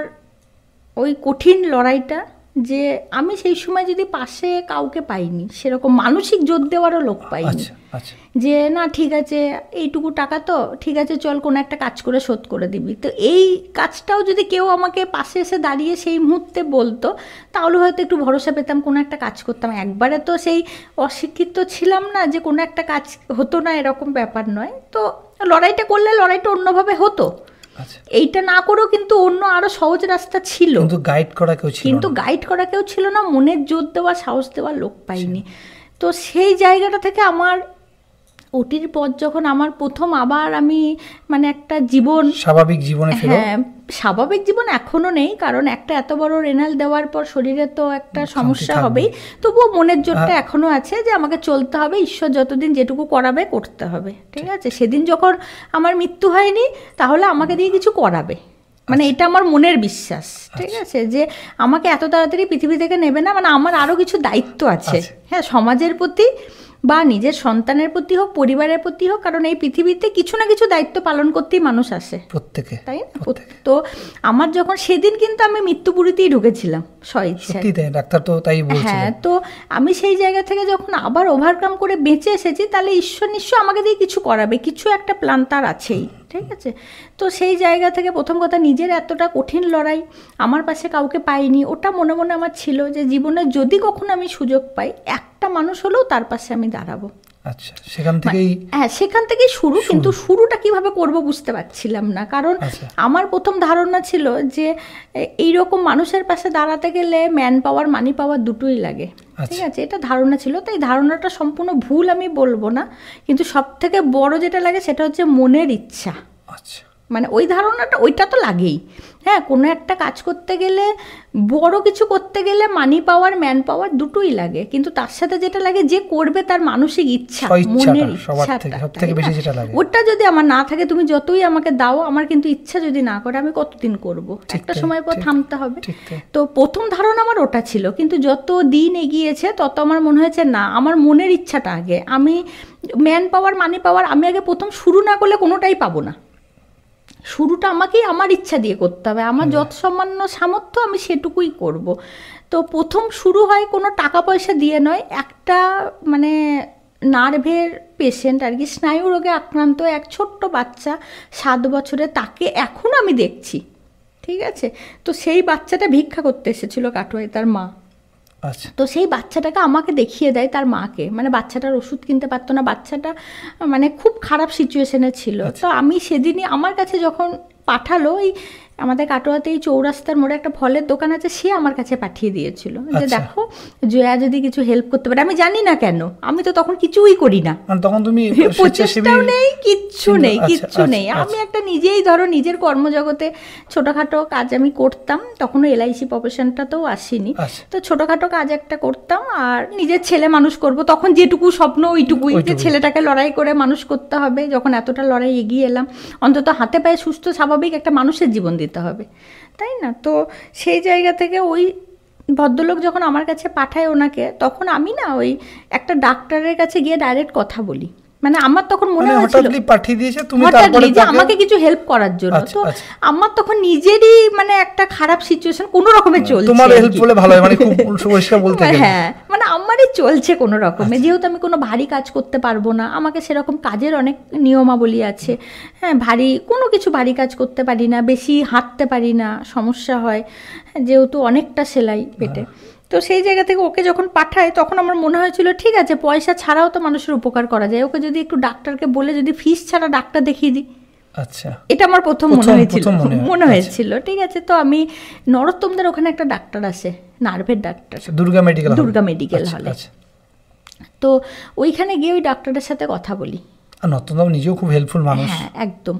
ওই কঠিন লড়াইটা, যে আমি সেই সময় যদি পাশে কাউকে পাইনি, সেরকম মানসিক জোর দেওয়ারও লোক পাইনি। যে না ঠিক আছে, এইটুকু টাকা তো ঠিক আছে, চল কোনো একটা কাজ করে শোধ করে দিবি। তো এই কাজটাও যদি কেউ আমাকে পাশে এসে দাঁড়িয়ে সেই মুহূর্তে বলতো, তাহলে হয়তো একটু ভরসা পেতাম, কোনো একটা কাজ করতাম। একবারে তো সেই অশিক্ষিত ছিলাম না যে কোনো একটা কাজ হতো না, এরকম ব্যাপার নয়। তো লড়াইটা করলে লড়াইটা অন্যভাবে হতো। এইটা না করেও কিন্তু অন্য আরো সহজ রাস্তা ছিল, কিন্তু গাইড করা কেউ ছিল না, মনের জোর দেওয়া, সাহস দেওয়ার লোক পাইনি। তো সেই জায়গাটা থেকে আমার ওটির পর যখন আমার প্রথম আবার আমি মানে একটা জীবন, স্বাভাবিক জীবনে, হ্যাঁ স্বাভাবিক জীবন এখনো নেই, কারণ একটা এত বড় রেনাল দেওয়ার পর শরীরে তো একটা সমস্যা হবেই, তবুও মনের জোরটা এখনো আছে যে আমাকে চলতে হবে, ঈশ্বর যতদিন যেটুকু করাবে করতে হবে, ঠিক আছে। সেদিন যখন আমার মৃত্যু হয়নি, তাহলে আমাকে দিয়ে কিছু করাবে, মানে এটা আমার মনের বিশ্বাস, ঠিক আছে, যে আমাকে এত তাড়াতাড়ি পৃথিবী থেকে নেবে না, মানে আমার আরও কিছু দায়িত্ব আছে, হ্যাঁ, সমাজের প্রতি বা নিজের সন্তানের প্রতি হোক, পরিবারের প্রতি হোক, কারণ এই পৃথিবীতে কিছু না কিছু দায়িত্ব পালন করতেই মানুষ আসে প্রত্যেকে, তাই না? তো আমার যখন সেদিন কিন্তু আমি মৃত্যুপুরীতেই ঢুকেছিলাম স্বইচ্ছায়, ডাক্তার তো তাই বলছিলেন। হ্যাঁ, তো আমি সেই জায়গা থেকে যখন আবার ওভারকাম করে বেঁচে এসেছি, তাহলে ঈশ্বর নিশ্চয় আমাকে দিয়ে কিছু করাবে, কিছু একটা প্ল্যান তার আছেই, ঠিক আছে। তো সেই জায়গা থেকে প্রথম কথা, নিজের এতটা কঠিন লড়াই, আমার পাশে কাউকে পাইনি, ওটা মনে মনে আমার ছিল যে জীবনে যদি কখনো আমি সুযোগ পাই, একটা মানুষ হলেও তার পাশে আমি দাঁড়াবো। আচ্ছা, সেখান থেকেই শুরু। কিন্তু শুরুটা কিভাবে করব বুঝতে পারছিলাম না, কারণ আমার প্রথম ধারণা ছিল যে এইরকম মানুষের পাশে দাঁড়াতে গেলে ম্যান পাওয়ার, মানি পাওয়ার দুটোই লাগে, ঠিক আছে, এটা ধারণা ছিল। তাই ধারণাটা সম্পূর্ণ ভুল আমি বলবো না, কিন্তু সব থেকে বড় যেটা লাগে সেটা হচ্ছে মনের ইচ্ছা। আচ্ছা, মানে ওই ধারণাটা, ওইটা তো লাগেই। হ্যাঁ, কোনো একটা কাজ করতে গেলে, বড় কিছু করতে গেলে মানি পাওয়ার, ম্যান পাওয়ার দুটোই লাগে, কিন্তু তার সাথে যেটা লাগে যে করবে তার মানসিক ইচ্ছা, মনের ইচ্ছাটা, ওটা যদি আমার না থাকে, তুমি যতই আমাকে দাও, আমার কিন্তু ইচ্ছা যদি না করে, আমি কতদিন করব, একটা সময় পর থামতে হবে। তো প্রথম ধারণা আমার ওটা ছিল, কিন্তু যত দিন এগিয়েছে তত আমার মনে হয়েছে না, আমার মনের ইচ্ছাটা আগে, আমি ম্যান পাওয়ার, মানি পাওয়ার আমি আগে প্রথম শুরু না করলে কোনোটাই পাবো না। শুরুটা আমাকেই আমার ইচ্ছা দিয়ে করতে হবে, আমার যত সামান্য সামর্থ্য আমি সেটুকুই করব। তো প্রথম শুরু হয় কোনো টাকা পয়সা দিয়ে নয়, একটা মানে নার্ভের পেশেন্ট আর কি, স্নায়ু রোগে আক্রান্ত এক ছোট্ট বাচ্চা, 7 বছরে, তাকে এখনও আমি দেখছি, ঠিক আছে। তো সেই বাচ্চাটা ভিক্ষা করতে এসেছিলো কাটোয়ায়, তার মা। তো সেই বাচ্চাটাকে আমাকে দেখিয়ে দেয় তার মাকে, মানে বাচ্চাটার ওষুধ কিনতে পারতো না, বাচ্চাটা মানে খুব খারাপ সিচুয়েশনে ছিল। তো আমি সেদিনই আমার কাছে যখন পাঠালো, এই আমাদের কাটোয়াতে এই চৌরাস্তার মোড়ে একটা ফলের দোকান আছে, সে আমার কাছে পাঠিয়ে দিয়েছিল যে দেখো জয়া যদি কিছু হেল্প করতে পারে। আমি জানি না কেন, আমি তো তখন কিছুই করি না, তখন তুমি প্রচেষ্টাও নেই, কিচ্ছু নেই। আমি একটা নিজেই ধরো নিজের কর্মজগতে ছোটোখাটো কাজ আমি করতাম, তখনও এলআইসি প্রফেশনটাতেও আসিনি, তো ছোটোখাটো কাজ একটা করতাম, আর নিজের ছেলে মানুষ করব, তখন যেটুকু স্বপ্ন ওইটুকুই, যে ছেলেটাকে লড়াই করে মানুষ করতে হবে। যখন এতটা লড়াই এগিয়ে এলাম, অন্তত হাতে পায়ে সুস্থ স্বাভাবিক একটা মানুষের জীবন দিতে হবে, তাই না? তো সেই জায়গা থেকে ওই ভদ্রলোক যখন আমার কাছে পাঠায় ওনাকে, তখন আমি না ওই একটা ডাক্তারের কাছে গিয়ে ডাইরেক্ট কথা বলি, মানে আমার তখন মনে হচ্ছিল পাঠিয়ে দিয়েছে তুমি তারপরে যে আমাকে কিছু হেল্প করার জন্য। তো আমার তখন নিজেরই মানে একটা খারাপ সিচুয়েশন কোনো রকমে চলছে, তোমার হেল্প হলে ভালো হয়, মানে খুব পরিষ্কার বলতে গেলে, হ্যাঁ, মানে আমারই চলছে কোনো রকমে, যেহেতু আমি কোনো ভারী কাজ করতে পারবো না, আমাকে সেরকম কাজের অনেক নিয়মাবলী আছে, হ্যাঁ, কোনো কিছু ভারী কাজ করতে পারি না, বেশি হাঁটতে পারি না, সমস্যা হয়, যেহেতু অনেকটা সেলাই পেটে। তো সেই জায়গা থেকে ওকে যখন পাঠায়, তখন আমার মনে হয়েছিল ঠিক আছে, পয়সা ছাড়াও তো মানুষের উপকার করা যায়, ওকে যদি একটু ডাক্তারকে বলে যদি ফিস ছাড়া ডাক্তার দেখিয়ে দিই। আচ্ছা, এটা আমার প্রথম মনে হয়েছিল, ঠিক আছে। তো আমি নরোত্তমদের ওখানে একটা ডাক্তার আসে, নার্ভের ডাক্তার, দুর্গা মেডিকেল হলে। তো ওইখানে গিয়ে ওই ডাক্তারের সাথে কথা বলি, আর নর্তনবাবু নিজেও খুব হেল্পফুল মানুষ। হ্যাঁ একদম।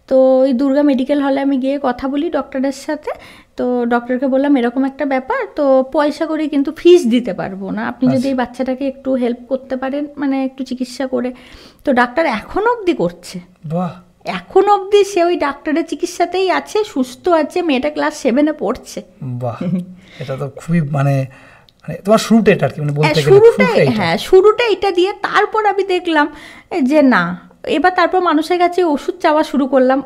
তো ওই দুর্গা মেডিকেল হলে আমি গিয়ে কথা বলি ডক্টরের সাথে। তো ডক্টরকে বললাম এরকম একটা ব্যাপার, তো পয়সা করে কিন্তু ফিস দিতে পারবো না, আপনি যদি এই বাচ্চাটাকে একটু হেল্প করতে পারেন, মানে একটু চিকিৎসা করে। তো ডাক্তার এখন অবধি করছে। বাহ। এখন অবধি সে ওই ডাক্তারের চিকিৎসাতেই আছে, সুস্থ আছে, মেয়েটা ক্লাস 7-এ পড়ছে। বাহ, এটা তো খুবই মানে তোমার শুরুটা এটা আর কি, মানে বলতে গেলে শুরুটাই, হ্যাঁ শুরুটা এটা দিয়ে। তারপর আমি দেখলাম যে না, এবার তারপর মানুষের কাছে ওষুধ চাওয়া শুরু করলাম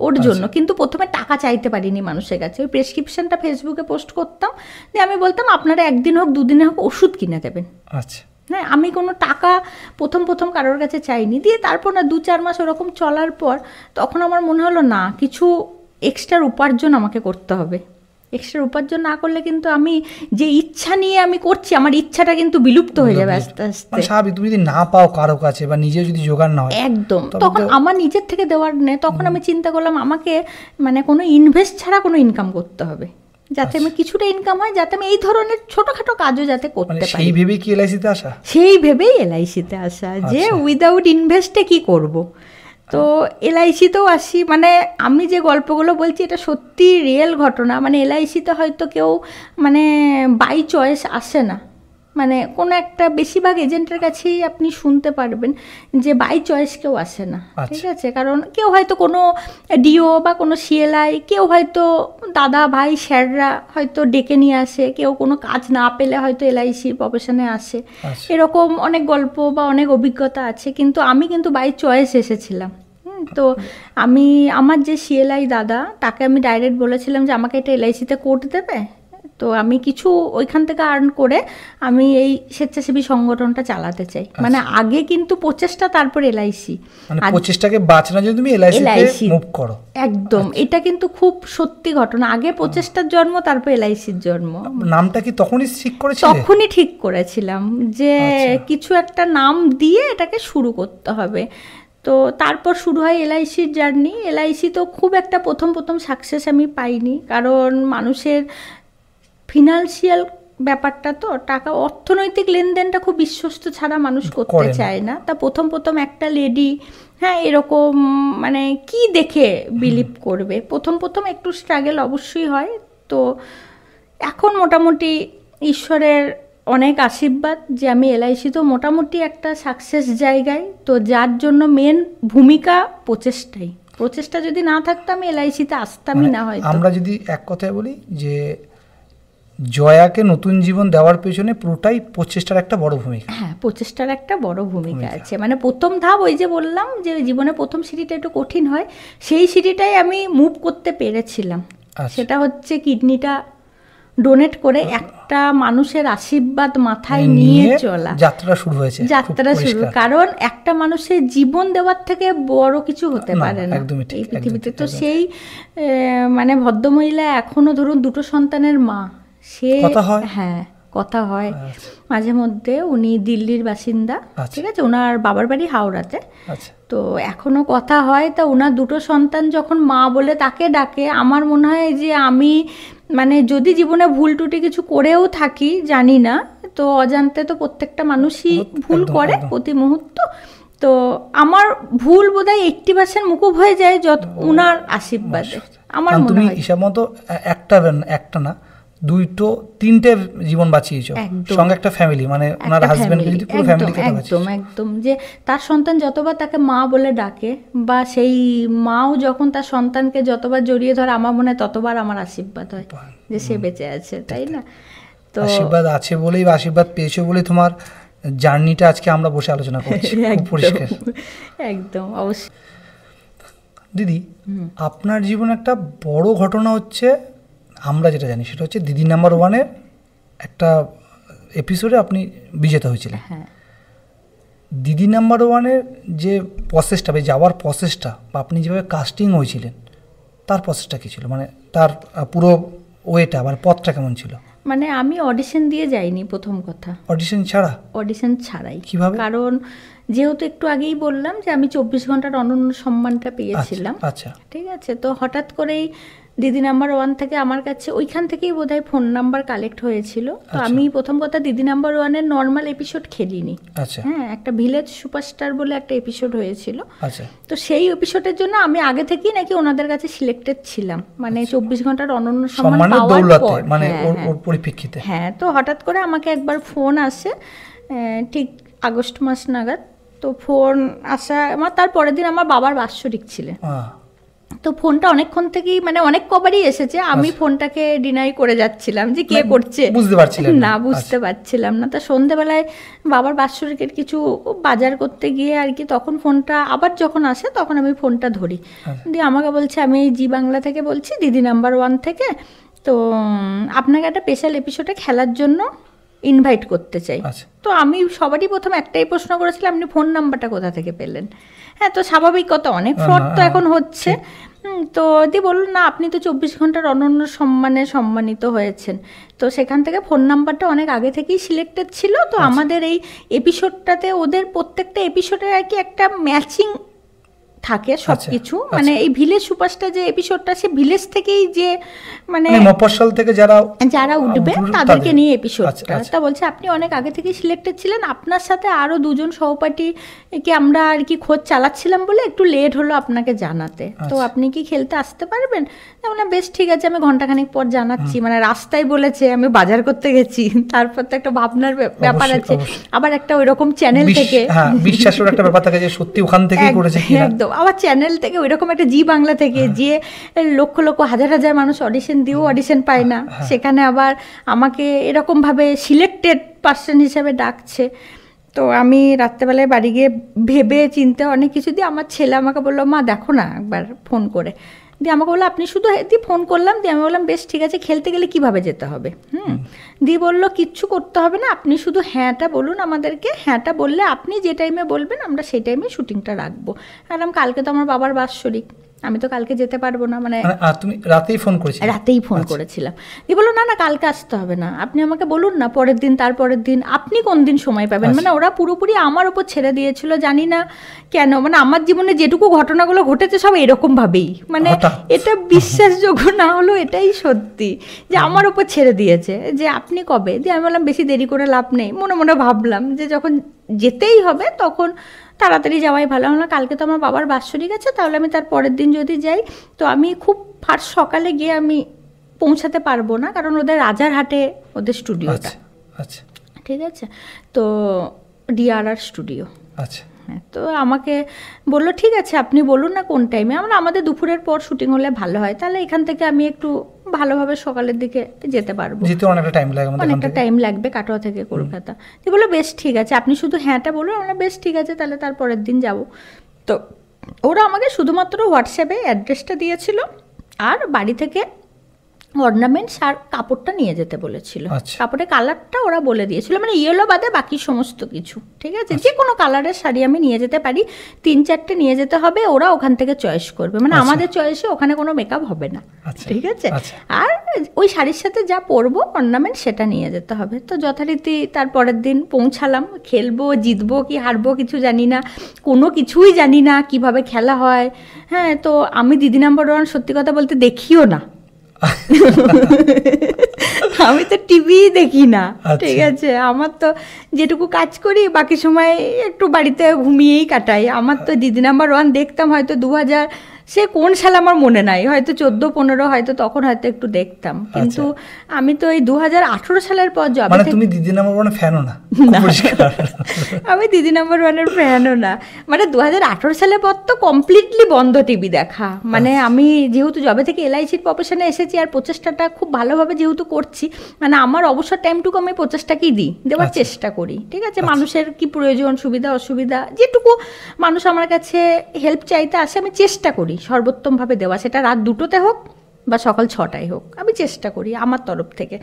ওর জন্য। কিন্তু প্রথমে টাকা চাইতে পারিনি মানুষের কাছে। ওই প্রেসক্রিপশনটা ফেসবুকে পোস্ট করতাম, যে আমি বলতাম আপনারা একদিন হোক দুদিনে হোক ওষুধ কিনে দেবেন। আচ্ছা। হ্যাঁ, আমি কোনো টাকা প্রথম কারোর কাছে চাইনি। দিয়ে তারপর না 2-4 মাস ওরকম চলার পর তখন আমার মনে হলো না, কিছু এক্সট্রা উপার্জন আমাকে করতে হবে। এক্সট্রা উপার্জন না করলে কিন্তু আমি যে ইচ্ছা নিয়ে আমি করছি, আমার ইচ্ছাটা কিন্তু বিলুপ্ত হয়ে যাবে আস্তে আস্তে। স্বাভাবিক, তুমি যদি না পাও কারো কাছে বা নিজে যদি জোগাড় না হয় একদম, তখন আমার নিজের থেকে দেওয়ার নেই। তখন আমি চিন্তা করলাম আমাকে মানে কোনো ইনভেস্ট ছাড়া কোনো ইনকাম করতে হবে, যাতে আমি কিছুটা ইনকাম হয়, যাতে আমি এই ধরনের ছোটখাটো কাজও যাতে করতে পারি। সেই ভেবেই কি এলআইসিতে আসা? সেই ভেবেই এলআইসিতে আসা, যে উইদাউট ইনভেস্টে কি করব। তো এলআইসিতেও আসি, মানে আমি যে গল্পগুলো বলছি এটা সত্যি রিয়েল ঘটনা। মানে এলআইসিতে হয়তো কেউ মানে বাই চয়েস আসে না, মানে কোনো একটা, বেশিরভাগ এজেন্টের কাছেই আপনি শুনতে পারবেন যে বাই চয়েস কেউ আসে না, ঠিক আছে। কারণ কেউ হয়তো কোনো ডিও বা কোনো সিএলআই, কেউ হয়তো দাদা ভাই স্যাররা হয়তো ডেকে নিয়ে আসে, কেউ কোনো কাজ না পেলে হয়তো এলআইসি প্রফেশনে আসে। এরকম অনেক গল্প বা অনেক অভিজ্ঞতা আছে, কিন্তু আমি কিন্তু বাই চয়েস এসেছিলাম। তো আমি আমার যে সিএলআই দাদা, তাকে আমি ডাইরেক্ট বলেছিলাম যে আমাকে এটা এলআইসিতে কোড দেবে। তো আমি কিছু ওইখান থেকে আর্ন করে আমি এই স্বেচ্ছাসেবী সংগঠনটা চালাতে চাই। মানে আগে কিন্তু প্রচেষ্টা, তারপর এলআইসি, মানে প্রচেষ্টাকে বাঁচানোর জন্য তুমি এলআইসি মুভ করো। একদম, এটা কিন্তু খুব সত্যি ঘটনা। আগে প্রচেষ্টার জন্ম, তারপর এলআইসির জন্ম। নামটা কি তখনই ঠিক করেছিলে? তখনই ঠিক করেছিলাম যে কিছু একটা নাম দিয়ে এটাকে শুরু করতে হবে। তো তারপর শুরু হয় এলআইসির জার্নি। এলআইসি তো খুব একটা প্রথম সাকসেস আমি পাইনি, কারণ মানুষের ফিনান্সিয়াল ব্যাপারটা, তো টাকা অর্থনৈতিক লেনদেনটা খুব বিশ্বস্ত ছাড়া মানুষ করতে চায় না। তা প্রথম একটা লেডি, হ্যাঁ এরকম মানে কি দেখে বিলিভ করবে, প্রথম একটু স্ট্রাগল অবশ্যই হয়। তো এখন মোটামুটি ঈশ্বরের অনেক আশীর্বাদ যে আমি এলআইসি তো মোটামুটি একটা সাকসেস জায়গায়। তো যার জন্য মেন ভূমিকা প্রচেষ্টা যদি না থাকতো আমি এলআইসিতে আসতামই না। হয় আমরা যদি এক কথায় বলি যে জয়াকে নতুন জীবন দেওয়ার পেছনে পুরোটাই প্রচেষ্টার একটা বড় ভূমিকা। হ্যাঁ, প্রচেষ্টার একটা বড় ভূমিকা আছে। মানে প্রথম ধাপ, ওই যে বললাম যে জীবনে প্রথম সিঁড়িটা একটু কঠিন হয়, সেই সিঁড়িটাই আমি মুভ করতে পেরেছিলাম। সেটা হচ্ছে কিডনিটা ডোনেট করে একটা মানুষের আশীর্বাদ মাথায় নিয়ে চলা, যাত্রা শুরু হয়েছে। কারণ একটা মানুষের জীবন দেওয়ার থেকে বড় কিছু হতে পারে না এই পৃথিবীতে। তো সেই মানে ভদ্রমহিলা এখনো ধরুন 2 সন্তানের মা, সে হ্যাঁ কথা হয় মাঝে মধ্যে। উনি দিল্লির বাসিন্দা, ঠিক আছে, ওনার বাবার বাড়ি হাওড়াতে। তো এখনো কথা হয়। তা ওনার 2 সন্তান যখন মা বলে তাকে ডাকে, আমার মনে হয় যে আমি মানে যদি জীবনে ভুল টুটি কিছু করেও থাকি জানি না, তো অজান্তে তো প্রত্যেকটা মানুষই ভুল করে প্রতি মুহূর্ত। তো আমার ভুল বোধহয় 80% মুকুব হয়ে যায় যত ওনার আশীর্বাদে। আমার মনে হয় হিসাব মতো একটা না 2-3টে জীবন বাঁচিয়েছো, সঙ্গে একটা ফ্যামিলি, মানে ওনার হাজবেন্ডকে যদি পুরো ফ্যামিলিকে বাঁচিয়েছো। একদম যে তার সন্তান যতবার তাকে মা বলে ডাকে, বা সেই মাও যখন তার সন্তানকে যতবার জড়িয়ে ধরে, আমার মনে হয় ততবার আমার আশীর্বাদ হয় যে সে বেঁচে আছে, তাই না? তো আশীর্বাদ আছে বলেই বা আশীর্বাদ পেয়েছো বলেই তোমার জার্নিটা আজকে আমরা বসে আলোচনা করছি খুব পরিষ্কার। একদম, অবশ্যই। দিদি, আপনার জীবনে একটা বড় ঘটনা হচ্ছে, আমরা যেটা জানি সেটা হচ্ছে দিদি নাম্বার 1-এর একটা এপিসোডে আপনি বিজেতা হয়েছিলেন। দিদি নাম্বার 1-এর যে প্রসেসটা বা যাওয়ার প্রসেসটা, বা আপনি যেভাবে কাস্টিং হয়েছিলেন তার প্রসেসটা কী ছিল, মানে তার পুরো ওয়েটা মানে পথটা কেমন ছিল? মানে আমি অডিশন দিয়ে যাইনি, প্রথম কথা। অডিশন ছাড়াই কিভাবে? কারণ যেহেতু একটু আগেই বললাম যে আমি 24 ঘন্টার অনন্য সম্মানটা পেয়েছিলাম, ঠিক আছে। তো হঠাৎ করেই দিদি নাম্বার 1 থেকে আমার কাছে ওইখান থেকেই বোধহয় ফোন নাম্বার কালেক্ট হয়েছিল। তো আমি প্রথম কথা দিদি নাম্বার 1-এর নর্মাল এপিসোড খেলিনি। হ্যাঁ, একটা ভিলেজ সুপারস্টার বলে একটা এপিসোড হয়েছিল। তো সেই এপিসোডের জন্য আমি আগে থেকেই নাকি ওনাদের কাছে সিলেক্টেড ছিলাম, মানে 24 ঘন্টার অনন্য সম্মান পাওয়ার পর। হ্যাঁ, তো হঠাৎ করে আমাকে একবার ফোন আসে ঠিক আগস্ট মাস নাগাদ। তো ফোন আসা আমার তার পরের দিন আমার বাবার বাৎসরিক ছিলেন। তো ফোনটা অনেকক্ষণ থেকেই মানে অনেক কবারই এসেছে, আমি ফোনটাকে ডিনাই করে যাচ্ছিলাম যে কে করছে, না বুঝতে পারছিলাম না। তা সন্ধেবেলায় বাবার বাৎসরিকের কিছু বাজার করতে গিয়ে আর কি, তখন ফোনটা আবার যখন আসে তখন আমি ফোনটা ধরি, দিয়ে আমাকে বলছে আমি জি বাংলা থেকে বলছি, দিদি নাম্বার 1 থেকে, তো আপনাকে একটা স্পেশাল এপিসোডে খেলার জন্য ইনভাইট করতে চাই। তো আমি সবারই প্রথম একটাই প্রশ্ন করেছিলাম, আপনি ফোন নাম্বারটা কোথা থেকে পেলেন? হ্যাঁ, তো স্বাভাবিক কথা, অনেক ফ্রড তো এখন হচ্ছে। তো দিয়ে বলুন না, আপনি তো 24 ঘন্টার অনন্য সম্মানে সম্মানিত হয়েছেন। তো সেখান থেকে ফোন নাম্বারটা অনেক আগে থেকেই সিলেক্টেড ছিল। তো আমাদের এই এপিসোডটাতে ওদের প্রত্যেকটা এপিসোডে আর কি একটা ম্যাচিং থাকে সব কিছু, মানে এই ভিলেজ সুপারস্টার যে এপিসোডটা, সে ভিলেজ থেকেই যে মানে মফস্বল থেকে যারা উঠবে তাদেরকে নিয়ে এপিসোডটা। তা বলছে আপনি অনেক আগে থেকেই সিলেক্টেড ছিলেন, আপনার সাথে আরও 2জন সহপাঠীকে আমরা আর কি খোঁজ চালাচ্ছিলাম বলে একটু লেট হলো আপনাকে জানাতে, তো আপনি কি খেলতে আসতে পারবেন? না বেশ ঠিক আছে, আমি ঘন্টাখানেক পর জানাচ্ছি। মানে রাস্তায় বলেছে, আমি বাজার করতে গেছি, তারপর তো একটা ভাবনার ব্যাপার আছে, আবার একটা ওইরকম চ্যানেল থেকে বিশ্বাসের একটা ব্যাপার থাকে যে সত্যি ওখান থেকেই করেছে, একদম আবার চ্যানেল থেকে ওইরকম একটা জি বাংলা থেকে, যে লক্ষ লক্ষ হাজার হাজার মানুষ অডিশন দিয়েও অডিশন পায় না, সেখানে আবার আমাকে এরকমভাবে সিলেক্টেড পার্সন হিসেবে ডাকছে। তো আমি রাত্রেবেলায় বাড়ি গিয়ে ভেবে চিন্তে অনেক কিছু দিয়ে আমার ছেলে আমাকে বললো, মা দেখো না একবার ফোন করে, দিয়ে আমাকে বললো আপনি শুধু দিয়ে ফোন করলাম, দিয়ে আমি বললাম বেশ ঠিক আছে, খেলতে গেলে কিভাবে যেতে হবে? দিয়ে বললো কিচ্ছু করতে হবে না, আপনি শুধু হ্যাঁটা বলুন আমাদেরকে, হ্যাঁটা বললে আপনি যে টাইমে বলবেন আমরা সেই টাইমে শুটিংটা রাখবো। আর কালকে তো আমার বাবার বাৎসরিক, আমি তো কালকে যেতে পারবো না। মানে তুমি রাতেই ফোন করেছিলে? রাতেই ফোন করেছিলাম। দিয়ে বললো না কালকে আসতে হবে না, আপনি আমাকে বলুন না পরের দিন, তারপরের দিন, আপনি কোন দিন সময় পাবেন। মানে ওরা পুরোপুরি আমার উপর ছেড়ে দিয়েছিল, জানি না কেন। মানে আমার জীবনে যেটুকু ঘটনাগুলো ঘটেছে সব এরকম ভাবেই, মানে এটা বিশ্বাসযোগ্য না হলেও এটাই সত্যি যে আমার উপর ছেড়ে দিয়েছে যে আপনি কবে। দিয়ে আমি বললাম বেশি দেরি করে লাভ নেই, মনে মনে ভাবলাম যে যখন যেতেই হবে তখন তাড়াতাড়ি যাওয়াই ভালো। আমরা কালকে তো আমার বাবার বাৎসরিক আছে, তাহলে আমি তার পরের দিন যদি যাই, তো আমি খুব ফার্স্ট সকালে গিয়ে আমি পৌঁছাতে পারবো না, কারণ ওদের রাজারহাটে ওদের স্টুডিওটা। ঠিক আছে, তো DRR স্টুডিও। হ্যাঁ, তো আমাকে বললো ঠিক আছে আপনি বলুন না কোন টাইমে। আমাদের দুপুরের পর শুটিং হলে ভালো হয়, তাহলে এখান থেকে আমি একটু ভালোভাবে সকালের দিকে যেতে পারবো। অনেকটা টাইম লাগবে কাটোয়া থেকে কলকাতা। তো বললো বেশ ঠিক আছে, আপনি শুধু হ্যাঁটা বলুন। আমরা বেশ ঠিক আছে, তাহলে তার পরের দিন যাব। তো ওরা আমাকে শুধুমাত্র হোয়াটসঅ্যাপে অ্যাড্রেসটা দিয়েছিল, আর বাড়ি থেকে অর্নামেন্টস আর কাপড়টা নিয়ে যেতে বলেছিল। কাপড়ের কালারটা ওরা বলে দিয়েছিল, মানে ইয়েলো বাদে বাকি সমস্ত কিছু ঠিক আছে, যে কোনো কালারের শাড়ি আমি নিয়ে যেতে পারি, 3-4টে নিয়ে যেতে হবে, ওরা ওখান থেকে চয়েস করবে, মানে আমাদের চয়েসে ওখানে কোনো মেকআপ হবে না। ঠিক আছে, আর ওই শাড়ির সাথে যা পরবো অর্নামেন্ট সেটা নিয়ে যেতে হবে। তো যথারীতি তার পরের দিন পৌঁছালাম। খেলবো, জিতবো কি হারবো কিছু জানি না, কোনো কিছুই জানি না কিভাবে খেলা হয়। হ্যাঁ, তো আমি দিদি নাম্বার 1 সত্যি কথা বলতে দেখিও না, আমি তো টিভি দেখি না। ঠিক আছে, আমার তো যেটুকু কাজ করি বাকি সময় একটু বাড়িতে ঘুমিয়েই কাটাই। আমার তো দিদি নাম্বার 1 দেখতাম হয়তো 2000, সে কোন সাল আমার মনে নাই, হয়তো 14-15 হয়তো, তখন হয়তো একটু দেখতাম। কিন্তু আমি তো এই 2018 সালের পর জবে। তুমি দিদি নাম্বার 1 ফ্যানও না? আমি দিদি নাম্বার 1-এর ফ্যানও না। মানে 2018 সালের পর তো কমপ্লিটলি বন্ধ টিভি দেখা। মানে আমি যেহেতু জবে থেকে LICর প্রফেশনে এসেছি, আর প্রচেষ্টাটা খুব ভালোভাবে যেহেতু করছি, মানে আমার অবসর টাইমটুকু আমি প্রচেষ্টাকেই দেওয়ার চেষ্টা করি। ঠিক আছে, মানুষের কি প্রয়োজন, সুবিধা অসুবিধা, যেটুকু মানুষ আমার কাছে হেল্প চাইতে আসে আমি চেষ্টা করি সর্বোত্তমভাবে দেওয়া, সেটা রাত 2টোতে হোক বা সকাল 6টায় হোক, আমি চেষ্টা করি আমার তরফ থেকে।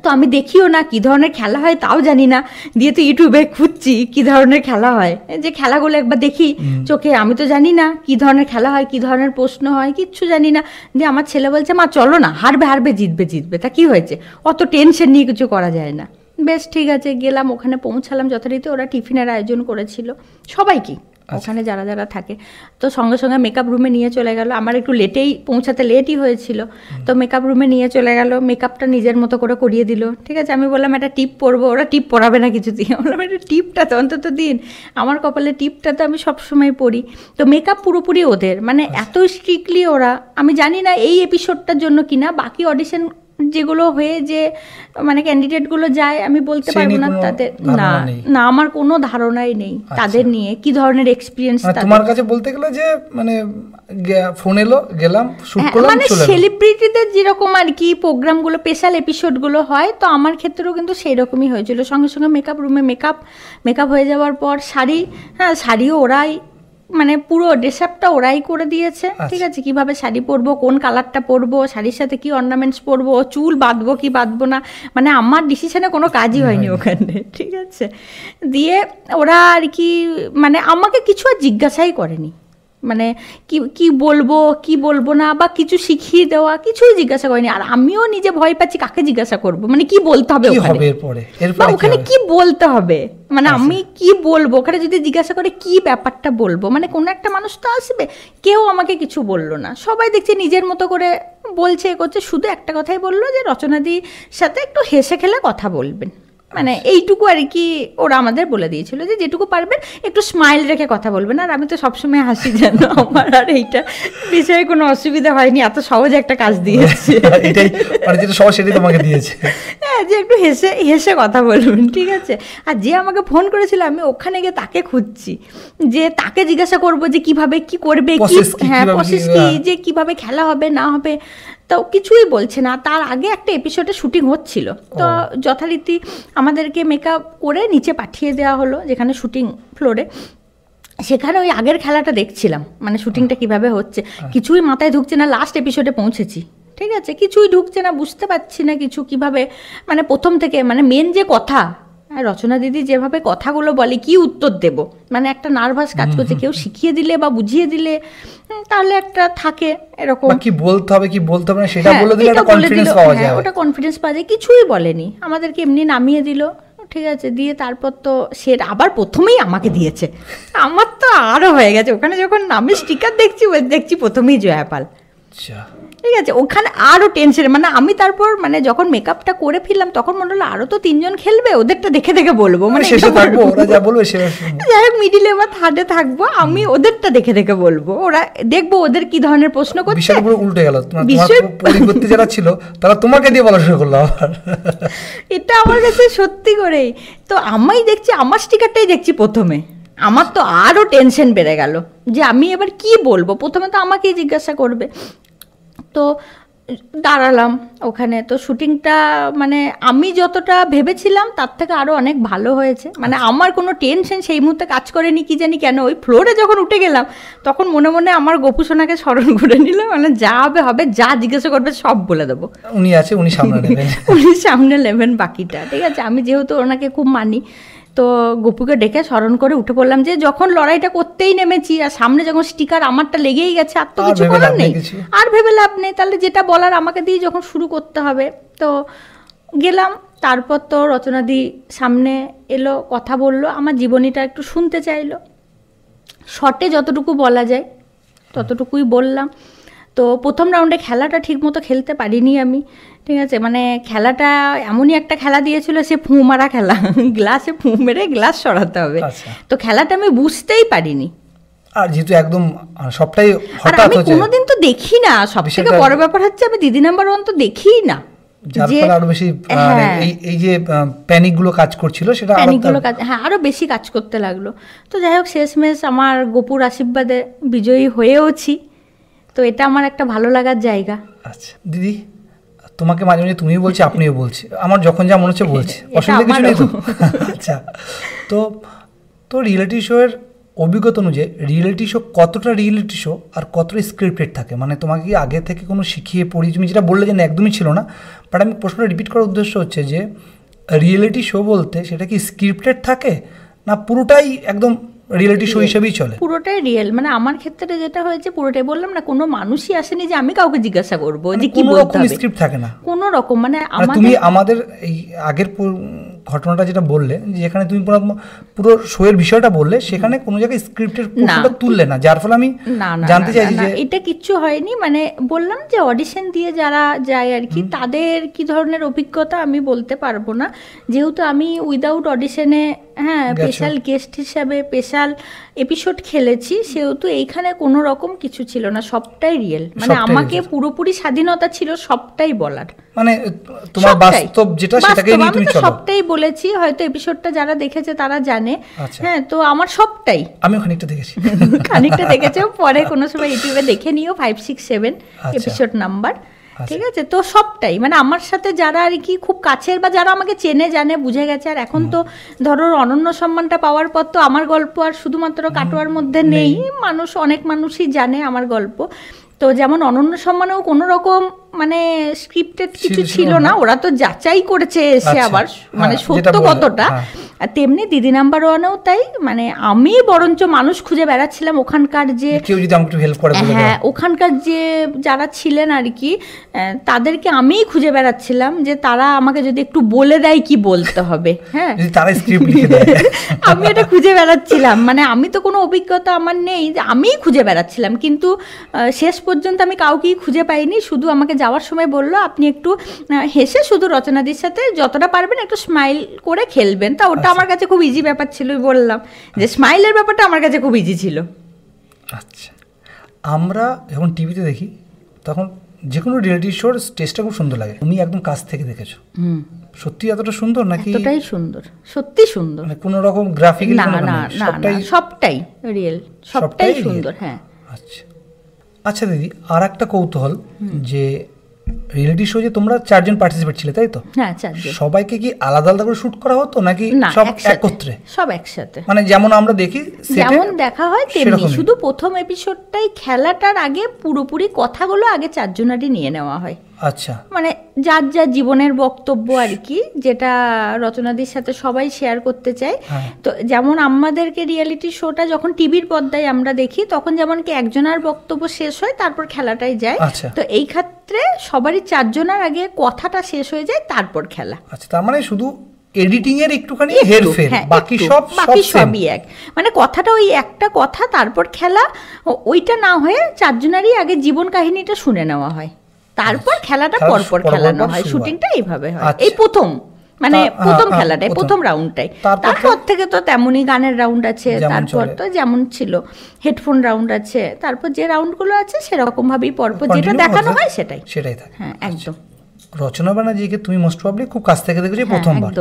তো আমি দেখিও না, কী ধরনের খেলা হয় তাও জানি না, দিয়ে তো ইউটিউবে খুঁজছি কী ধরনের খেলা হয়, যে খেলাগুলো একবার দেখি চোখে, আমি তো জানি না কী ধরনের খেলা হয়, কী ধরনের প্রশ্ন হয়, কিচ্ছু জানি না। দিয়ে আমার ছেলে বলছে মা চলো না, হারবে জিতবে, তা কী হয়েছে, অত টেনশন নিয়ে কিছু করা যায় না। বেশ ঠিক আছে, গেলাম, ওখানে পৌঁছালাম যথারীতি। ওরা টিফিনের আয়োজন করেছিল সবাইকে, ওখানে যারা যারা থাকে। তো সঙ্গে সঙ্গে মেকআপ রুমে নিয়ে চলে গেল, আমার একটু লেটেই পৌঁছাতে লেটই হয়েছিল, তো মেকআপ রুমে নিয়ে চলে গেল, মেকআপটা নিজের মতো করে করিয়ে দিল। ঠিক আছে, আমি বললাম একটা টিপ পরবো, ওরা টিপ পরাবে না কিছু দিয়ে, বললাম একটা টিপটা তো অন্তত দিন, আমার কপালে টিপটা তো আমি সবসময় পরি। তো মেকআপ পুরোপুরি ওদের, মানে এত স্ট্রিক্টলি ওরা, আমি জানি না এই এপিসোডটার জন্য কিনা, বাকি অডিশন যেগুলো হয়ে যে মানে ক্যান্ডিডেটগুলো যায় আমি বলতে পারবো না তাদের, না না আমার কোনো ধারণাই নেই তাদের নিয়ে কি ধরনের এক্সপিরিয়েন্স। তোমার কাছে বলতে গেলে যে মানে ফোন এলো, গেলাম, শুট করলাম, মানে সেলিব্রিটিদের যেরকম আর কি প্রোগ্রামগুলো স্পেশাল এপিসোডগুলো হয়, তো আমার ক্ষেত্রেও কিন্তু সেই রকমই হয়েছিল। সঙ্গে সঙ্গে মেকআপ রুমে মেকআপ হয়ে যাওয়ার পর শাড়ি, হ্যাঁ শাড়িও ওরাই মানে পুরো ড্রেস আপটা ওরাই করে দিয়েছে। ঠিক আছে, কিভাবে শাড়ি পরবো, কোন কালারটা পরবো, শাড়ির সাথে কি অর্নামেন্টস পরবো, চুল বাঁধবো কি বাঁধবো না, মানে আমার ডিসিশনে কোনো কাজই হয়নি ওখানে। ঠিক আছে, দিয়ে ওরা আর কি মানে আমাকে কিছু আর জিজ্ঞাসাই করেনি, মানে কি বলবো কি বলবো না বা কিছু শিখিয়ে দেওয়া কিছুই জিজ্ঞাসা করেনি। আর আমিও নিজে ভয় পাচ্ছি কাকে জিজ্ঞাসা করবো, মানে কি বলতে হবে ওখানে, কি বলতে হবে, মানে আমি কি বলবো ওখানে, যদি জিজ্ঞাসা করে কি ব্যাপারটা বলবো, মানে কোনো একটা মানুষ তো আসবে, কেউ আমাকে কিছু বললো না, সবাই দেখছি নিজের মতো করে বলছে করছে, শুধু একটা কথাই বললো যে রচনাদির সাথে একটু হেসে খেলে কথা বলবেন, মানে এইটুকু আর কি ওরা আমাদের বলে দিয়েছিল যে যেটুকু পারবেন একটু স্মাইল রেখে কথা বলবেন। আর আমি তো সবসময় হাসি, জানো আমার আর এইটা বিষয়ে কোনো অসুবিধা হয়নি, এত সহজ একটা কাজ দিয়েছে, হ্যাঁ যে একটু হেসে হেসে কথা বলবেন। ঠিক আছে, আর যে আমাকে ফোন করেছিল আমি ওখানে গিয়ে তাকে খুঁজছি, যে তাকে জিজ্ঞাসা করবো যে কিভাবে কি করবে, কি হ্যাঁ প্রসেস কি, যে কিভাবে খেলা হবে না হবে, তো কিছুই বলছে না। তার আগে একটা এপিসোডে শুটিং হচ্ছিল, তো যথারীতি আমাদেরকে মেকআপ করে নিচে পাঠিয়ে দেওয়া হলো যেখানে শুটিং ফ্লোরে, সেখানে ওই আগের খেলাটা দেখছিলাম, মানে শুটিংটা কিভাবে হচ্ছে, কিছুই মাথায় ঢুকছে না। লাস্ট এপিসোডে পৌঁছেছি, ঠিক আছে, কিছুই ঢুকছে না, বুঝতে পারছি না কিছু কিভাবে, মানে প্রথম থেকে মানে মেন যে কথা রচনা দিদি যেভাবে কথাগুলো বলে কি উত্তর দেব, মানে একটা নার্ভাস কাজ করছে, কেউ শিখিয়ে দিলে বা বুঝিয়ে দিলে তাহলে একটা থাকে এরকম কি বলতে হবে কি বলতে হবে না সেটা বলে দিলে একটা কনফিডেন্স পাওয়া যায়, ওটা কনফিডেন্স পাওয়া যায়। কিছুই বলেনি, আমাদেরকে এমনি নামিয়ে দিল। ঠিক আছে, দিয়ে তারপর তো সে আবার প্রথমেই আমাকে দিয়েছে, আমার তো আরও হয়ে গেছে, ওখানে যখন নামে স্টিকার দেখছি প্রথমেই জয়া পাল। ঠিক আছে, ওখানে আরও টেনশন, মানে আমি তারপর মানে যখন মেকআপটা করে ফিরলাম তখন মনে হলো আরও তো 3 জন খেলবে, ওদেরটা দেখে দেখে বলবো, মানে যাই হোক মিডিলে বা থার্ডে থাকবো, আমি ওদেরটা দেখে দেখে বলবো, ওরা দেখবো ওদের কি ধরনের প্রশ্ন করছে। বিষয় পুরো উল্টে গেল, পরিবর্তে যারা ছিল তারা তোমাকে দিয়ে বলা শুরু করলো। এটা আমার কাছে সত্যি করেই, তো আমি দেখছি আমার স্টিকারটাই দেখছি প্রথমে, আমার তো আরও টেনশন বেড়ে গেল যে আমি এবার কি বলবো, প্রথমে তো আমাকেই জিজ্ঞাসা করবে। তো দাঁড়ালাম ওখানে, তো শুটিংটা মানে আমি যতটা ভেবেছিলাম তার থেকে আরও অনেক ভালো হয়েছে, মানে আমার কোনো টেনশন সেই মুহূর্তে কাজ করেনি, কি জানি কেন। ওই ফ্লোরে যখন উঠে গেলাম তখন মনে মনে আমার গোপুসোনাকে স্মরণ করে নিলাম, মানে যা হবে হবে, যা জিজ্ঞাসা করবে সব বলে দেবো, উনি আছে, উনি সামনে নেবেন বাকিটা। ঠিক আছে, আমি যেহেতু ওনাকে খুব মানি, তো গপুকে ডেকে স্মরণ করে উঠে পড়লাম যে যখন লড়াইটা করতেই নেমেছি আর সামনে যখন স্টিকার আমারটা লেগেই গেছে, আর তো কিছু করার নেই, আর ভেবে লাভ নেই, তাহলে যেটা বলার আমাকে দিয়ে যখন শুরু করতে হবে। তো গেলাম, তারপর তো রচনাদি সামনে এলো, কথা বললো, আমার জীবনীটা একটু শুনতে চাইলো, শর্টে যতটুকু বলা যায় ততটুকুই বললাম। তো প্রথম রাউন্ডে খেলাটা ঠিক মতো খেলতে পারিনি আমি। ঠিক আছে, মানে খেলাটা এমনই একটা খেলা দিয়েছিল, সে ফু মারা খেলা, গ্লাসে ফু মেরে গ্লাস সরাতে হবে। তো খেলাটা আমি বুঝতেই পারিনি, আর যেহেতু একদম সবটাই হঠাৎ আমি কোনোদিন তো দেখি না, সবথেকে বড় ব্যাপার হচ্ছে আমি দিদি নাম্বার 1 তো দেখিই না, যার ফলে আরো বেশি এই যে প্যানিক গুলো কাজ করছিল, সেটা হ্যাঁ আরো বেশি কাজ করতে লাগলো। তো যাই হোক শেষমেশ আমার গোপুর আশীর্বাদে বিজয়ী হয়েওছি, তো এটা আমার একটা ভালো লাগার জায়গা। আচ্ছা দিদি, তোমাকে মাঝে মাঝে তুমিও বলছি আপনিও বলছি, আমার যখন যা মনে হচ্ছে বলছি, অসুবিধা কিছু নেই তো? আচ্ছা, তো রিয়েলিটি শো এর অভিজ্ঞতা অনুযায়ী রিয়েলিটি শো কতটা রিয়েলিটি শো আর কতটা স্ক্রিপ্টেড থাকে, মানে তোমাকে কি আগে থেকে কোনো শিখিয়ে পড়ি, তুমি যেটা বললে যে একদমই ছিল না, বাট আমি প্রশ্নটা রিপিট করার উদ্দেশ্য হচ্ছে যে রিয়েলিটি শো বলতে সেটা কি স্ক্রিপ্টেড থাকে না পুরোটাই একদম রিয়েলিটি শো হিসেবেই চলে? পুরোটাই রিয়েল, মানে আমার ক্ষেত্রে যেটা হয়েছে পুরোটাই, বললাম না কোনো মানুষই আসেনি যে আমি কাউকে জিজ্ঞাসা করবো যে কি বলতে হবে, স্ক্রিপ্ট থাকে না কোনো রকম, মানে তুমি আমাদের এই আগের ঘটনাটা যেটা বললে, যেখানে তুমি পুরো শোয়ের বিষয়টা বললে, সেখানে কোনো জায়গায় স্ক্রিপ্টের পোর্শনটা তুললে না, যার ফলে আমি জানতে চাইছি যে এটা কিচ্ছু হয়নি। মানে বললাম যে অডিশন দিয়ে যারা যায় আর কি, তাদের কি ধরনের অভিজ্ঞতা আমি বলতে পারবো না, যেহেতু আমি উইদাউট অডিশনে স্পেশাল গেস্ট হিসাবে স্পেশাল এপিসোড খেলেছি, সেহেতু এইখানে কোনো রকম কিছু ছিল না, সবটাই রিয়েল। মানে আমাকে পুরোপুরি স্বাধীনতা ছিল সবটাই বলার, মানে তোমার বাস্তব যেটা সেটাকেই নিয়ে তুমি চলো। সবটাই বলেছি, হয়তো এপিসোডটা যারা দেখেছে তারা জানে। তো আমার সবটাই, আমি খানিকটা দেখেছি, খানিকটা দেখেছো, পরে কোনো সময় ইউটিউবে দেখে নিও 5, 6, 7 এপিসোড নাম্বার, ঠিক আছে? তো সবটাই মানে আমার সাথে যারা আর কি খুব কাছের বা যারা আমাকে চেনে জানে, বুঝে গেছে। আর এখন তো ধরো অনন্য সম্মানটা পাওয়ার পর তো আমার গল্প আর শুধুমাত্র কাটোয়ার মধ্যে নেই, অনেক মানুষই জানে আমার গল্প। তো যেমন অনন্য সম্মানেও কোনো রকম মানে স্ক্রিপ্টেড কিছু ছিল না, ওরা তো যাচাই করেছে এসে আবার মানে সত্য কতটা। আর তেমনি দিদি নাম্বার ওয়ানেও তাই, মানে আমি বরঞ্চ মানুষ খুঁজে বেড়াচ্ছিলাম ওখানকার যে ওখানকার যে যারা ছিলেন আর কি, তাদেরকে আমিই খুঁজে বেড়াচ্ছিলাম যে তারা আমাকে যদি একটু বলে দেয় কি বলতে হবে। আমি এটা খুঁজে বেড়াচ্ছিলাম, মানে আমি তো কোনো অভিজ্ঞতা আমার নেই, যে আমিই খুঁজে বেড়াচ্ছিলাম। কিন্তু শেষ পর্যন্ত আমি কাউকেই খুঁজে পাইনি। শুধু আমাকে যাওয়ার সময় বললো আপনি একটু হেসে শুধু রচনাদির সাথে যতটা পারবেন একটু স্মাইল করে খেলবেন। তা ওটা আমার কাছে খুব ইজি ব্যাপার ছিল, বললাম যে স্মাইলের ব্যাপারটা আমার কাছে খুব ইজি ছিল। আচ্ছা, আমরা যখন টিভিতে দেখি তখন যে কোনো রিয়েলিটি শোর স্টেজটা খুব সুন্দর লাগে, তুমি একদম কাছ থেকে দেখেছো, সত্যি এতটা সুন্দর নাকি? এতটাই সুন্দর, সত্যি সুন্দর, মানে কোনো রকম গ্রাফিক না, সবটাই রিয়েল, সবটাই সুন্দর। হ্যাঁ। আচ্ছা আচ্ছা দিদি, আর একটা কৌতূহল, যে রিয়েলিটি শো যে তোমরা 4 জন পার্টিসিপেট ছিলে, তাই তো? হ্যাঁ, 4 জন। সবাইকে কি আলাদা আলাদা করে শুট করা হতো নাকি সব একত্রে? সব একসাথে, মানে যেমন আমরা দেখি যেমন দেখা হয় তেমনি, শুধু প্রথম এপিসোডটাই খেলাটার আগে পুরোপুরি কথাগুলো আগে 4 জনেরই নিয়ে নেওয়া হয়। আচ্ছা, মানে যার যার জীবনের বক্তব্য আর কি, যেটা রচনাদির সাথে সবাই শেয়ার করতে চায়। তো যেমন আমাদেরকে রিয়েলিটি শোটা যখন টিভির পর্দায় আমরা দেখি, তখন যেমন কি একজনের বক্তব্য শেষ হয় তারপর খেলাটাই যায়। তো এই ক্ষেত্রে সবারই 4 জনের আগে কথাটা শেষ হয়ে যায়, তারপর খেলা। আচ্ছা, তার মানে শুধু এডিটিং এর একটুখানি হেরফের, বাকি সবই এক। মানে কথাটা ওই একটা কথা, তারপর খেলা। ওইটা না হয়ে 4 জনেরই আগে জীবন কাহিনীটা শুনে নেওয়া হয়, তারপর খেলাটা পরপর খেলানো হয়। শুটিংটা এইভাবে হয়, এই প্রথম মানে প্রথম খেলাটাই, প্রথম রাউন্ডটাই। তারপর থেকে তো তেমনই গানের রাউন্ড আছে, তারপর তো যেমন ছিল হেডফোন রাউন্ড আছে, তারপর যে রাউন্ডগুলো আছে সেরকম ভাবেই পরপর যেটা দেখানো হয় সেটাই থাকে। হ্যাঁ, একদম। রচনা ব্যানার্জিকে তুমি মোস্ট প্রবাবলি খুব কাছ থেকে দেখেছো প্রথমবার,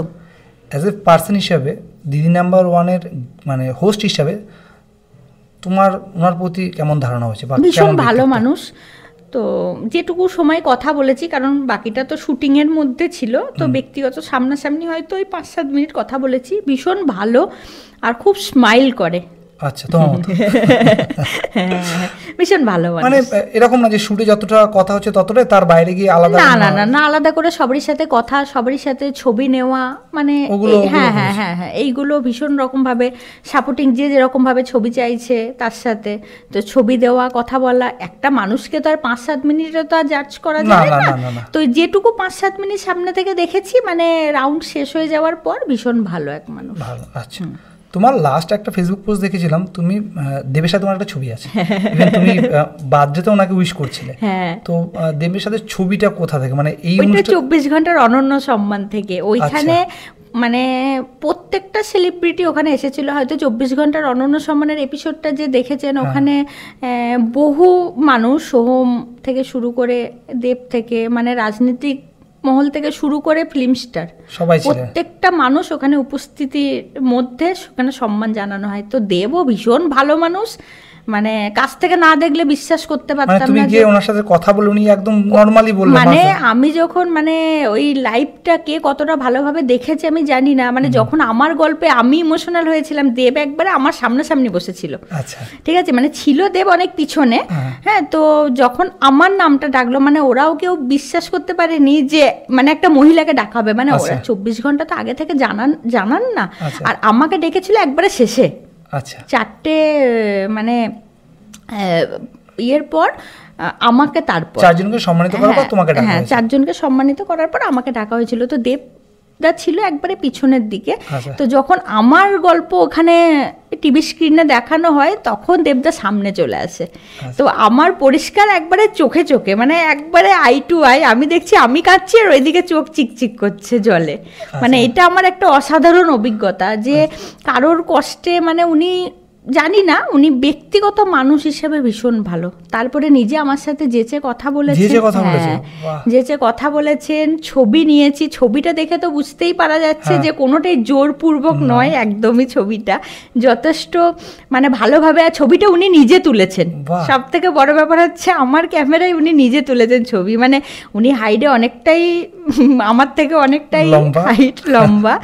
অ্যাজ এ পার্সন হিসাবে, দিদি নাম্বার ওয়ানের মানে হোস্ট হিসাবে তোমার ওনার প্রতি কেমন ধারণা হয়েছে? ভীষণ ভালো মানুষ। তো যেটুকু সময় কথা বলেছি, কারণ বাকিটা তো শুটিংয়ের মধ্যে ছিল, তো ব্যক্তিগত সামনাসামনি হয়তো ওই 5-7 মিনিট কথা বলেছি। ভীষণ ভালো আর খুব স্মাইল করে। আচ্ছা, তোমার মতো? ভীষণ ভালো, মানে এরকম না যে শুটে যতটা কথা হচ্ছে ততটাই, তার বাইরে গিয়ে আলাদা না, আলাদা করে সবারই সাথে কথা, সবারই সাথে ছবি নেওয়া, মানে হ্যাঁ, এইগুলো ভীষণ রকম ভাবে সাপোর্টিং, যে যেরকম ভাবে ছবি চাইছে তার সাথে তো ছবি দেওয়া, কথা বলা। একটা মানুষকে তো আর 5-7 মিনিটে তো আর জাজ করা যায় না। তো যেটুকু 5-7 মিনিট সামনে থেকে দেখেছি, মানে রাউন্ড শেষ হয়ে যাওয়ার পর ভীষণ ভালো এক মানুষ। আচ্ছা, তোমার লাস্ট একটা ফেসবুক পোস্ট দেখেছিলাম, তুমি দেবের সাথে তোমার একটা ছবি আছে, তুমি বার্থডেতে ওনাকে উইশ করছিলে। তো দেবের সাথে ছবিটা কোথা থেকে? মানে এই 24 ঘন্টার অনন্য সম্মান থেকে। ওইখানে মানে প্রত্যেকটা সেলিব্রিটি ওখানে এসেছিল। হয়তো 24 ঘন্টার অনন্য সম্মানের এপিসোডটা যে দেখেছেন, ওখানে বহু মানুষ, সোহম থেকে শুরু করে দেব থেকে, মানে রাজনীতিক মহল থেকে শুরু করে ফিল্ম স্টার, প্রত্যেকটা মানুষ ওখানে উপস্থিতির মধ্যে ওখানে সম্মান জানানো হয়। তো দেবও ভীষণ ভালো মানুষ, মানে কাছ থেকে না দেখলে বিশ্বাস করতে পারতাম না যে ওনার সাথে কথা বলে উনি একদম নরমালি বললেন। মানে আমি যখন মানে ওই লাইভটা কে কতটা ভালোভাবে দেখেছে আমি জানি না, মানে যখন আমার গল্পে আমি ইমোশনাল হয়েছিলাম, দেব একবারে আমার সামনাসামনি বসেছিল। আচ্ছা, ঠিক আছে, মানে ছিল দেব অনেক পিছনে। হ্যাঁ, তো যখন আমার নামটা ডাকলো, মানে ওরাও কেউ বিশ্বাস করতে পারেনি যে মানে একটা মহিলাকে ডাকা হবে। মানে ওরা 24 ঘন্টা তো আগে থেকে জানান না, আর আমাকে ডেকেছিল একবারে শেষে। আচ্ছা, 4টে মানে ইয়ের পর আমাকে, তারপর 4 জনকে সম্মানিত করার পর তোমাকে ডাকা হয়েছিল। 4 জনকে সম্মানিত করার পর আমাকে ডাকা হয়েছিল। তো দেব দেবদা ছিল একবারে পিছনের দিকে। তো যখন আমার গল্প ওখানে টিভি স্ক্রিনে দেখানো হয় তখন দেবদা সামনে চলে আসে। তো আমার পরিষ্কার একবারে চোখে চোখে, মানে একবারে আই টু আই, আমি দেখছি আমি কাঁদছি আর ওইদিকে চোখ চিকচিক করছে জলে। মানে এটা আমার একটা অসাধারণ অভিজ্ঞতা যে কারোর কষ্টে, মানে উনি, জানি না, উনি ব্যক্তিগত মানুষ হিসেবে ভীষণ ভালো। তারপরে নিজে আমার সাথে যেচে কথা বলেছেন, যেচে কথা বলেছেন, ছবি নিয়েছি, ছবিটা দেখে তো বুঝতেই পারা যাচ্ছে যে কোনোটাই জোরপূর্বক নয়, একদমই ছবিটা যথেষ্ট মানে ভালোভাবে, আর ছবিটা উনি নিজে তুলেছেন। সব থেকে বড় ব্যাপার হচ্ছে আমার ক্যামেরায় উনি নিজে তুলেছেন ছবি, মানে উনি হাইটে অনেকটাই আমার থেকে অনেকটাই হাইট লম্বা।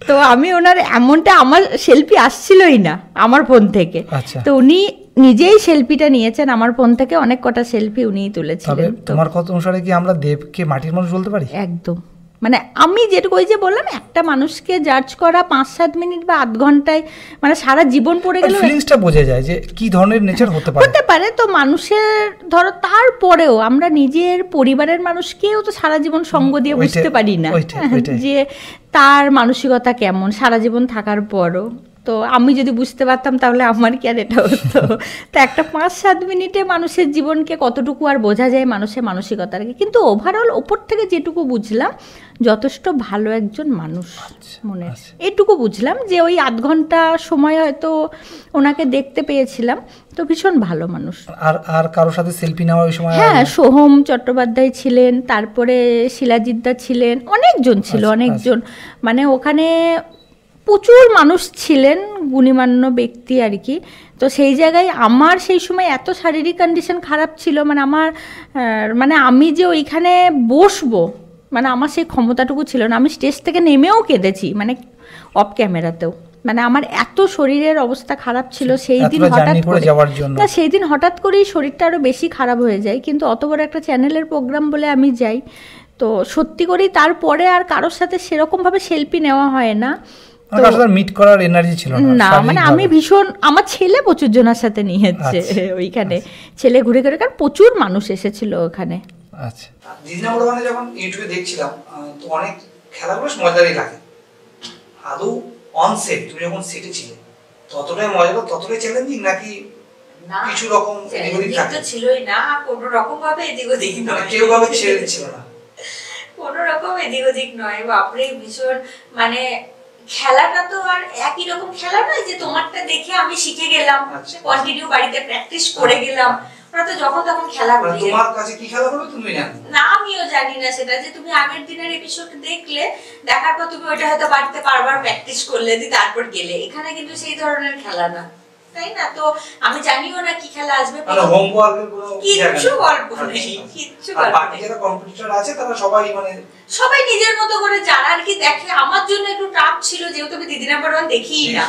তো আমি ওনার এমনটা, আমার সেলফি আসছিলই না আমার ফোন থেকে, তো উনি নিজেই সেলফিটা নিয়েছেন আমার ফোন থেকে, অনেক কটা সেলফি উনিই তুলেছিলেন। তোমার কথা অনুসারে কি আমরা দেবকে মাটির মানুষ বলতে পারি? একদম, মানে আমি যেটুকু ওই যে বললাম, একটা মানুষকে জাজ করা 5-7 মিনিট বা আধ ঘন্টায়, মানে সারা জীবন পড়ে গেল, ফিলিংসটা বোঝা যায় যে কি ধরনের নেচার হতে পারে। তো মানুষের ধরো, তারপরেও আমরা নিজের পরিবারের মানুষকেও তো সারা জীবন সঙ্গ দিয়ে বুঝতে পারি না যে তার মানসিকতা কেমন সারা জীবন থাকার পরও। তো আমি যদি বুঝতে পারতাম তাহলে আমার কি আর এটা হতো? তো একটা 5-7 মিনিটে মানুষের জীবনকে কতটুকু আর বোঝা যায়, মানুষের মানসিকতাকে। কিন্তু ওভারঅল ওপর থেকে যেটুকু বুঝলাম, যথেষ্ট ভালো একজন মানুষ মনে, এইটুকু বুঝলাম যে ওই আধ ঘন্টা সময় হয়তো ওনাকে দেখতে পেয়েছিলাম, তো ভীষণ ভালো মানুষ। আর কারোর সাথে সেলফি নেওয়া ওই সময়? হ্যাঁ, সোহম চট্টোপাধ্যায় ছিলেন, তারপরে শিলাজিৎদা ছিলেন, অনেকজন ছিল, অনেকজন, মানে ওখানে প্রচুর মানুষ ছিলেন, গুণীমান্য ব্যক্তি আর কি। তো সেই জায়গায় আমার সেই সময় এত শারীরিক কন্ডিশন খারাপ ছিল, মানে আমার মানে আমি যে ওইখানে বসবো, মানে আমার সেই ক্ষমতাটুকু ছিল না। আমি স্টেজ থেকে নেমেও কেঁদেছি, মানে অফ ক্যামেরাতেও, মানে আমার এত শরীরের অবস্থা খারাপ ছিল সেই দিন। হঠাৎ করে না, সেই দিন হঠাৎ করেই শরীরটা আরও বেশি খারাপ হয়ে যায়, কিন্তু অত বড় একটা চ্যানেলের প্রোগ্রাম বলে আমি যাই। তো সত্যি করেই তারপরে আর কারোর সাথে সেরকমভাবে সেলফি নেওয়া হয় না, মিট করার এনার্জি ছিল না। মানে আমি ভীষণ, আমার ছেলে প্রচুর জনের সাথে নিয়েছে ওইখানে, ছেলে ঘুরে ঘুরে, কারণ প্রচুর মানুষ এসেছিল ওখানে। আচ্ছা, দিদি নাম্বার ওয়ানে যখন ইউটিউবে দেখছিলাম, তো অনেক খেলাগুলো মজাদারই লাগে। আদৌ অন সেট, তুমি যখন সেটে ছিলে ততটাই মজাদার, ততটাই চ্যালেঞ্জিং, নাকি কিছু রকম এদিক ওদিক থাকে? ছিলই না, কোনো রকম ভাবে এদিক ওদিক নয়, কেউ ভাবে ছেড়ে দিচ্ছিল না, কোনো রকম এদিক ওদিক নয়। বাপরে, ভীষণ, মানে খেলাটা তো আর একই রকম খেলা নয় যে তোমারটা দেখে আমি শিখে গেলাম, কন্টিনিউ বাড়িতে প্র্যাকটিস করে গেলাম। ওরা তো যখন তখন খেলা করে। তোমার কাছে কি খেলা করবে তুমি জানো না, আমিও জানি না সেটা, যে তুমি আগের দিনের এপিসোড দেখলে, দেখার পর তুমি ওটা হয়তো বাড়িতে বারবার প্র্যাকটিস করলে, তারপর গেলে। এখানে কিন্তু সেই ধরনের খেলা না, তাই না? তো আমি জানিও না কি খেলা আসবে, মানে হোমওয়ার্কের কোনো কিচ্ছু গল্প নেই, কিচ্ছু গল্প নেই। বাকি যারা কম্পিটিটর আছে তারা সবাই, মানে সবাই নিজের মতো করে, যারা আর কি দেখে। আমার জন্য একটু টাফ ছিল, যেহেতু আমি দিদি নাম্বার ওয়ান দেখিই না।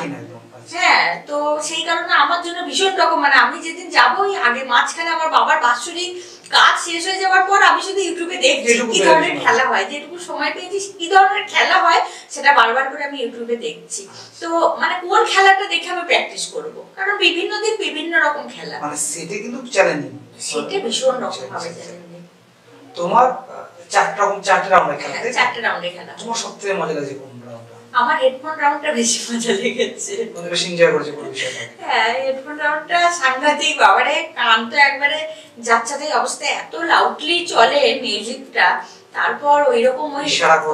হ্যাঁ, তো সেই কারণে আমার জন্য ভীষণ রকম, মানে আমি যেদিন যাবোই আগে, মাঝখানে আমার বাবার বাৎসরিক কাজ শেষ হয়ে যাওয়ার পর আমি শুধু ইউটিউবে দেখছি কি ধরনের খেলা হয়, যেটুকু সময় পেয়েছি কি ধরনের খেলা হয় সেটা বারবার করে আমি ইউটিউবে দেখছি। তো মানে কোন খেলাটা দেখে আমি প্র্যাকটিস করব, কারণ বিভিন্ন দিন বিভিন্ন রকম খেলা, মানে সেটা কিন্তু চ্যালেঞ্জিং, সেটা ভীষণ রকম ভাবে চ্যালেঞ্জিং। তোমার 4 রাউন্ডে খেলা, 4 রাউন্ডে খেলা। তোমার সবথেকে মজা লাগছে কোন রাউন্ডটা? আমার হেডফোন রাউন্ডটা বেশি মজা লেগেছে, মানে বেশি এনজয় করেছে কোন বিষয়টা? হ্যাঁ, হেডফোন রাউন্ডটা সাংঘাতিক। বাবারে, কান তো একবারে যাচ্ছে অবস্থা, এত লাউডলি চলে মিউজিকটা। তারপর ওইরকম ওই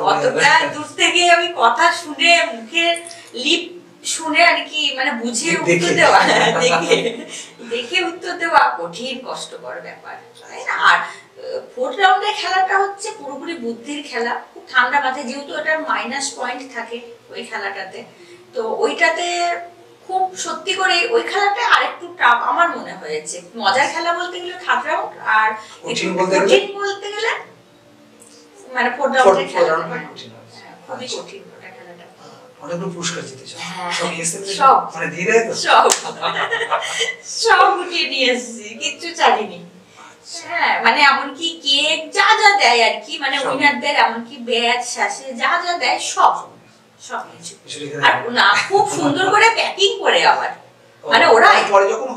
কতটা দূর থেকে আমি কথা শুনে, মুখের লিপ শুনে আর কি, মানে বুঝে উত্তর দেওয়া, দেখে উত্তর দেওয়া কঠিন কষ্টকর ব্যাপার, তাই না? আর 4th রাউন্ডের খেলাটা হচ্ছে পুরোপুরি বুদ্ধির খেলা, খুব ঠান্ডা মাথায়, যেহেতু ওটার মাইনাস পয়েন্ট থাকে ওই খেলাটাতে। তো ওইটাতে খুব সত্যি করে ওই খেলাটা আরেকটু টাফ আমার মনে হয়েছে। মজার খেলা বলতে গেলে 3rd রাউন্ড, আর কঠিন বলতে গেলে মানে 4th রাউন্ডের খেলা খুবই কঠিন ওটা খেলাটা। অনেকগুলো পুরস্কার জিতেছো, সব মানে ধীরে সব উঠিয়ে নিয়ে এসেছি, কিচ্ছু ছাড়িনি। হ্যাঁ, মানে এমনকি কেক যা যা দেয় আর কি, মানে উইনারদের এমনকি ব্যাচ শাসে যা যা দেয় সব কিছু, আর না খুব সুন্দর করে প্যাকিং করে আবার মানে ওরা পরে যখন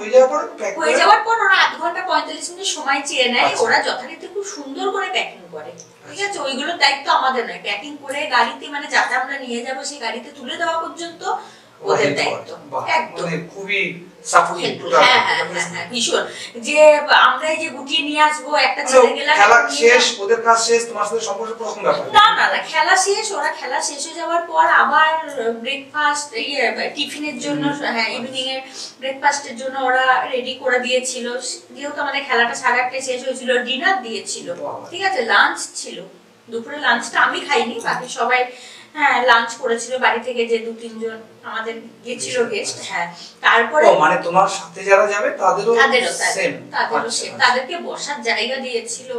হয়ে যাওয়ার পর ওরা 8 ঘন্টা 45 মিনিট সময় চেয়ে নেয়, ওরা যথারীতি খুব সুন্দর করে প্যাকিং করে, ঠিক আছে? ওইগুলোর দায়িত্ব আমাদের নয়, প্যাকিং করে গাড়িতে মানে যাতে আমরা নিয়ে যাব সেই গাড়িতে তুলে দেওয়া পর্যন্ত ওদের দায়িত্ব। একদম খুবই সাপোর্টিভ। হ্যাঁ ভীষণ, যে আমরা এই যে গুটিয়ে নিয়ে আসবো একটা ছেলে গেলাম, খেলা শেষ, ওদের কাজ শেষ, তোমার সাথে সম্পর্ক প্রথম ব্যাপার না, খেলা শেষ, ওরা খেলা শেষ হয়ে যাওয়ার পর আবার ব্রেকফাস্ট টিফিনের জন্য, হ্যাঁ ইভিনিং এর ব্রেকফাস্টের জন্য ওরা রেডি করে দিয়েছিল, যেহেতু আমাদের খেলাটা 8:30 শেষ হয়েছিল, ডিনার দিয়েছিল, ঠিক আছে? লাঞ্চ ছিল, দুপুরে লাঞ্চটা আমি খাইনি, বাকি সবাই হ্যাঁ লাঞ্চ করেছিল বাড়ি থেকে, যে 2-3 জন আমাদের গেছিল গেস্ট। হ্যাঁ তারপরে মানে তোমার সাথে যারা যাবে তাদেরও সেম, তাদেরকে বসার জায়গা দিয়েছিল,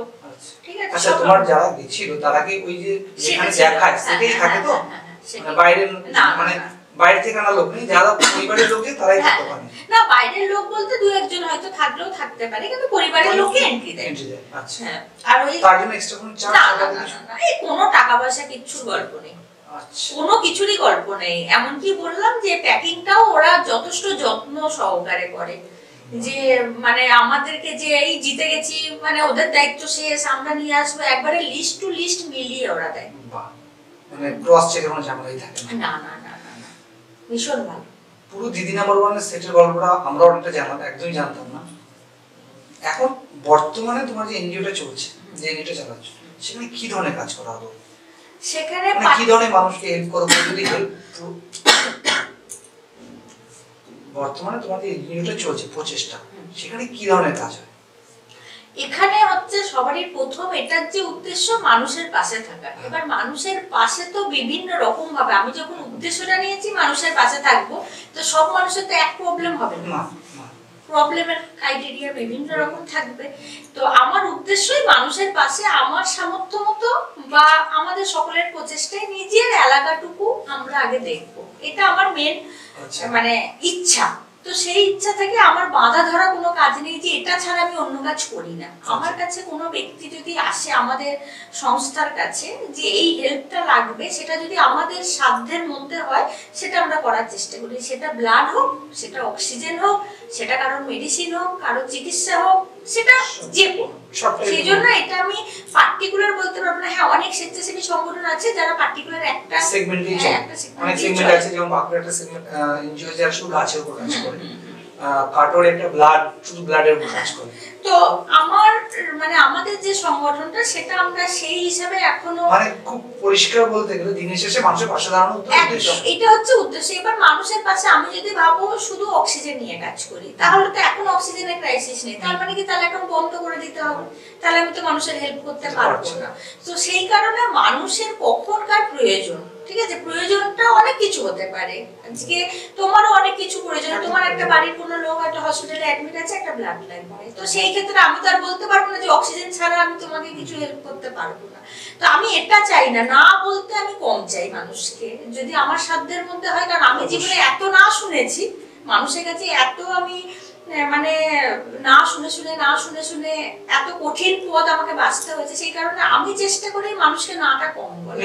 ঠিক আছে? আচ্ছা তোমার যারা গেছিল তারা কি ওই যে যেখানে দেখায় সেটাই থাকে তো, মানে বাইরে মানে বাইরে থেকে না লোক নেই, যারা পরিবারের লোক যে তারাই থাকতে পারে? না বাইরের লোক বলতে 2-1 জন হয়তো থাকলেও থাকতে পারে, কিন্তু পরিবারের লোককে এন্ট্রি দেয়। আচ্ছা, আর ওই তার জন্য এক্সট্রা কোনো চার্জ না, এই কোনো টাকা পয়সা কিচ্ছুর গল্প নেই, কোনো কিছুরই গল্প নেই। এমনকি বললাম যে প্যাকিংটাও ওরা যথেষ্ট যত্ন সহকারে করে, যে মানে আমাদেরকে যে এই জিতে গেছি মানে ওদের দায়িত্ব শেষ, আমরা নিয়ে আসবো, একবারে লিস্ট টু লিস্ট মিলিয়ে ওরা দেয়, মানে ক্রস চেকের কোনো ঝামেলাই থাকে না, ভীষণ ভালো। পুরো দিদি নাম্বার ওয়ানের সেটের গল্পটা আমরা অনেকটা জানলাম, একদমই জানতাম না। এখন বর্তমানে তোমার যে এনজিওটা চলছে, যে এনজিওটা চালাচ্ছ, সেখানে কি ধরনের কাজ করা হলো? সেখানে কি ধরনের মানুষকে হেল্প করো? যদি বর্তমানে তোমার যে এনজিওটা চলছে প্রচেষ্টা, সেখানে কি ধরনের কাজ হয়? এখানে হচ্ছে সবারই প্রথম এটার যে উদ্দেশ্য মানুষের পাশে থাকা। এবার মানুষের পাশে তো বিভিন্ন রকম ভাবে, আমি যখন উদ্দেশ্যটা নিয়েছি মানুষের পাশে থাকবো, তো সব মানুষের তো এক প্রবলেম হবে না, প্রবলেমের ক্রাইটেরিয়া বিভিন্ন রকম থাকবে। তো আমার উদ্দেশ্যই মানুষের পাশে আমার সামর্থ্য মতো বা আমাদের সকলের প্রচেষ্টায় নিজের এলাকাটুকু আমরা আগে দেখবো, এটা আমার মেন মানে ইচ্ছা। তো সেই ইচ্ছা থেকে আমার বাঁধা ধরা কোনো কাজ নেই যে এটা ছাড়া আমি অন্য কাজ করি না। আমার কাছে কোনো ব্যক্তি যদি আসে আমাদের সংস্থার কাছে যে এই হেল্পটা লাগবে, সেটা যদি আমাদের সাধ্যের মধ্যে হয় সেটা আমরা করার চেষ্টা করি, সেটা ব্লাড হোক, সেটা অক্সিজেন হোক, সেটা কারোর মেডিসিন হোক, কারোর চিকিৎসা হোক, সেটা যে কোনো। সেই জন্য এটা আমি পার্টিকুলার বলতে পারবো না। হ্যাঁ অনেক স্বেচ্ছাসেবী সংগঠন আছে যারা পার্টিকুলার একটা সেগমেন্টই অনেক সেগমেন্ট আছে, যেমন বাঁকুড়া একটা সেগমেন্ট এনজিও যারা শুধু গাছের উপর কাজ করে, কাটোর একটা ব্লাড শুধু ব্লাডের উপর কাজ করে। তো আমার মানে আমাদের যে সংগঠনটা সেটা আমরা সেই হিসাবে এখনো মানে খুব পরিষ্কার বলতে গেলে দিনের শেষে মানুষের পাশে দাঁড়ানো উদ্দেশ্য, এটা হচ্ছে উদ্দেশ্য। এবার মানুষের পাশে আমি যদি ভাবো শুধু অক্সিজেন নিয়ে কাজ করি, তাহলে তো এখন অক্সিজেনের ক্রাইসিস নেই, তার মানে কি তাহলে এখন বন্ধ করে দিতে হবে? তাহলে আমি তো মানুষের হেল্প করতে পারবো না। তো সেই কারণে মানুষের কখনকার প্রয়োজন, ঠিক আছে, প্রয়োজনটা অনেক কিছু হতে পারে। আজকে তোমারও অনেক কিছু প্রয়োজন, তোমার একটা বাড়ির কোনো লোক একটা হসপিটালে অ্যাডমিট আছে, একটা ব্লাড লাগবে, তো সেই ক্ষেত্রে আমি তো আর বলতে পারবো না যে অক্সিজেন ছাড়া আমি তোমাকে কিছু হেল্প করতে পারবো না। তো আমি এটা চাই না, না বলতে আমি কম চাই মানুষকে, যদি আমার সাধ্যের মধ্যে হয়। কারণ আমি জীবনে এত না শুনেছি মানুষের কাছে, এত আমি মানে না শুনে শুনে এত কঠিন পথ আমাকে বাঁচতে হয়েছে। সেই কারণে আমি চেষ্টা করি মানুষকে নাটা কম বলে,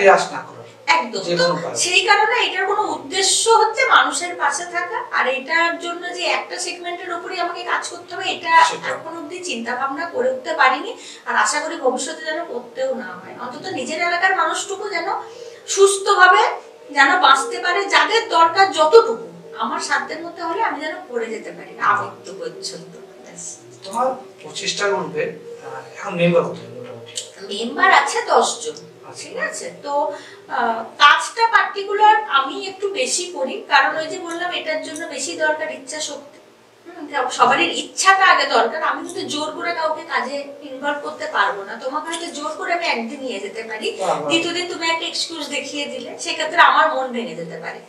একদম। তো সেই কারণে এটার কোনো উদ্দেশ্য হচ্ছে মানুষের পাশে থাকা। আর এটার জন্য যে একটা সেগমেন্টের উপরই আমাকে কাজ করতে হবে, এটা এখন অব্দি চিন্তা ভাবনা করে উঠতে পারিনি, আর আশা করি ভবিষ্যতে যেন করতেও না হয়। অন্তত নিজের এলাকার মানুষটুকু যেন সুস্থভাবে যেন বাঁচতে পারে, যাদের দরকার যতটুকু আমার সাধ্যের মধ্যে হলে আমি যেন করে যেতে পারি আমৃত্যু পর্যন্ত। তোমার প্রচেষ্টা গ্রুপে এখন মেম্বার কত? মেম্বার আছে 10 জন, ঠিক আছে। তো কাজটা পার্টিকুলার আমি একটু বেশি করি, কারণ ওই যে বললাম এটার জন্য বেশি দরকার ইচ্ছা শক্তি। সবারই ইচ্ছাটা আগে দরকার। আমি কিন্তু জোর করে কাউকে কাজে ইনভলভ করতে পারবো না। তোমাকে হয়তো জোর করে আমি একদিন নিয়ে যেতে পারি, দ্বিতীয় দিন তুমি একটা এক্সকিউজ দেখিয়ে দিলে, সেক্ষেত্রে আমার মন ভেঙে যেতে পারে।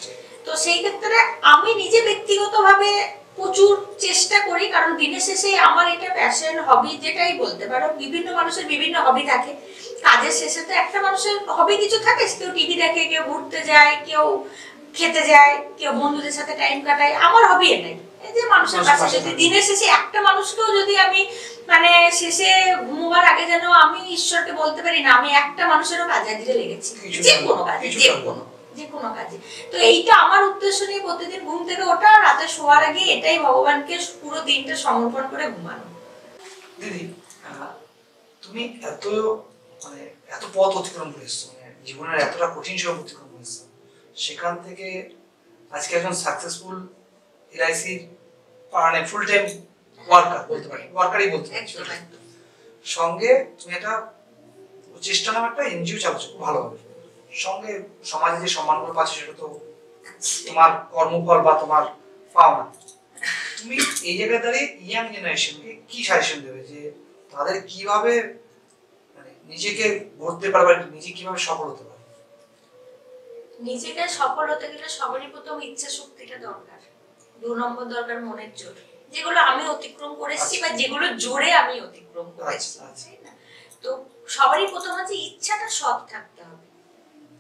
তো সেই ক্ষেত্রে আমি নিজে ব্যক্তিগতভাবে প্রচুর চেষ্টা করি, কারণ দিনের শেষে আমার এটা প্যাশন, হবি, যেটাই বলতে পারো। বিভিন্ন মানুষের বিভিন্ন হবি থাকে, কাজের শেষে তো একটা মানুষের হবি কিছু থাকে, কেউ টিভি দেখে, কেউ ঘুরতে যায়, কেউ খেতে যায়, কেউ বন্ধুদের সাথে টাইম কাটায়। আমার হবি এটাই, এই যে মানুষের পাশে যদি দিনের শেষে একটা মানুষকেও যদি আমি মানে শেষে ঘুমোবার আগে যেন আমি ঈশ্বরকে বলতে পারি না আমি একটা মানুষেরও কাজে দিতে লেগেছি, যে কোনো কাজে, যে কোনো কাজে। তো এইটা আমার উদ্দেশ্য নিয়ে প্রতিদিন ঘুম থেকে ওঠা, রাতে শোয়ার আগে এটাই ভগবানকে পুরো দিনটা সমর্পণ করে ঘুমানো। দিদি তুমি মানে এত পথ অতিক্রম করে এসছো, মানে জীবনের এতটা কঠিন সময় অতিক্রম করে এসছো, সেখান থেকে আজকে একজন সাকসেসফুল এলআইসির মানে ফুল টাইম ওয়ার্কার বলতে পারি, ওয়ার্কারই বলতে পারি। সঙ্গে তুমি একটা চেষ্টা নামে একটা এনজিও চালাচ্ছো খুব ভালোভাবে, সঙ্গে সমাজে যে সম্মানগুলো পাচ্ছ সেটা তো তোমার কর্মফল বা তোমার পাওনা। তুমি এই জায়গায় দাঁড়িয়ে ইয়াং জেনারেশনকে কি সাজেশন দেবে যে তাদের কিভাবে মানে নিজেকে গড়তে পারবে, নিজে কিভাবে সফল হতে পারবে? নিজেকে সফল হতে গেলে সবারই প্রথম ইচ্ছা শক্তিটা দরকার, 2 নম্বর দরকার মনের জোর, যেগুলো আমি অতিক্রম করেছি বা যেগুলো জোরে আমি অতিক্রম করেছি। তো সবারই প্রথম হচ্ছে ইচ্ছাটা সৎ থাকতে হবে।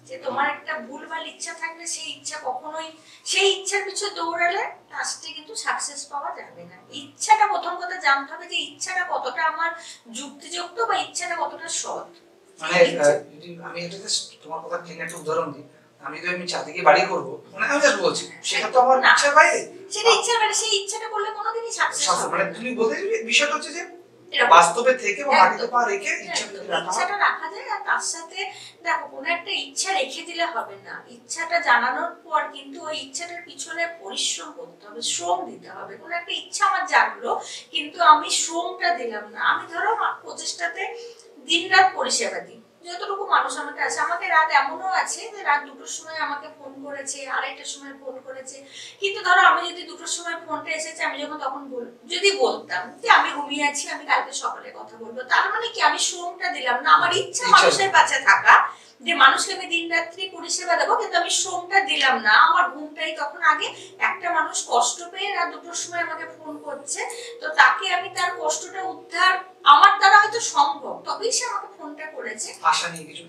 যে তোমার একটা ভুলভাল ইচ্ছা থাকলে সেই ইচ্ছা কখনোই, সেই ইচ্ছার পিছনে দৌড়ালে লাস্টে কিন্তু সাকসেস পাওয়া যাবে না। ইচ্ছাটা প্রথম কথা জানতে হবে যে ইচ্ছাটা কতটা আমার যুক্তিযুক্ত বা ইচ্ছাটা কতটা সৎ। মানে যদি আমি এটা তোমার কথা ঠিক একটা উদাহরণ দিই, আমি তো এমনি চাঁদে গিয়ে বাড়ি করবো, মানে আমি জাস্ট বলছি সেটা তো আমার ইচ্ছার বাইরে, সেটা ইচ্ছার বাইরে, সেই ইচ্ছাটা করলে কোনোদিনই সাকসেস হবে না। মানে তুমি বলতে বিষয়টা হচ্ছে যে বাস্তবে থেকে বা মাটিতে পা রেখে ইচ্ছাটা রাখা যায়। আর তার সাথে দেখো কোনো একটা ইচ্ছা রেখে দিলে হবে না, ইচ্ছাটা জানানোর পর কিন্তু ওই ইচ্ছাটার পিছনে পরিশ্রম করতে হবে, শ্রম দিতে হবে। কোনো একটা ইচ্ছা আমার জাগলো কিন্তু আমি শ্রমটা দিলাম না, আমি ধরো প্রচেষ্টাতে দিনরাত পরিষেবা দিই, যতটুকু মানুষ আমাকে আছে, আমাকে রাত এমনও আছে যে রাত 2টোর সময় আমাকে ফোন করেছে, 2:30টার সময় ফোন করেছে, কিন্তু ধরো আমি যদি 2টোর সময় ফোনটা এসেছে, আমি যখন তখন যদি বলতাম যে আমি ঘুমিয়ে আছি, আমি কালকে সকালে কথা বলবো, তার মানে কি আমি শ্রমটা দিলাম না। আমার ইচ্ছা মানুষের কাছে থাকা, যে মানুষকে আমি দিন রাত্রি পরিষেবা দেবো, কিন্তু আমি শ্রমটা দিলাম না। আমার ঘুমটাই তখন আগে। একটা মানুষ কষ্ট পেয়ে রাত 2টোর সময় আমাকে ফোন করছে, তো তাকে আমি তার কষ্টটা উদ্ধার আমার দ্বারা হয়তো সম্ভব, তবেই সে আমাকে ফোনটা করেছে, আশা নিয়ে কিছু,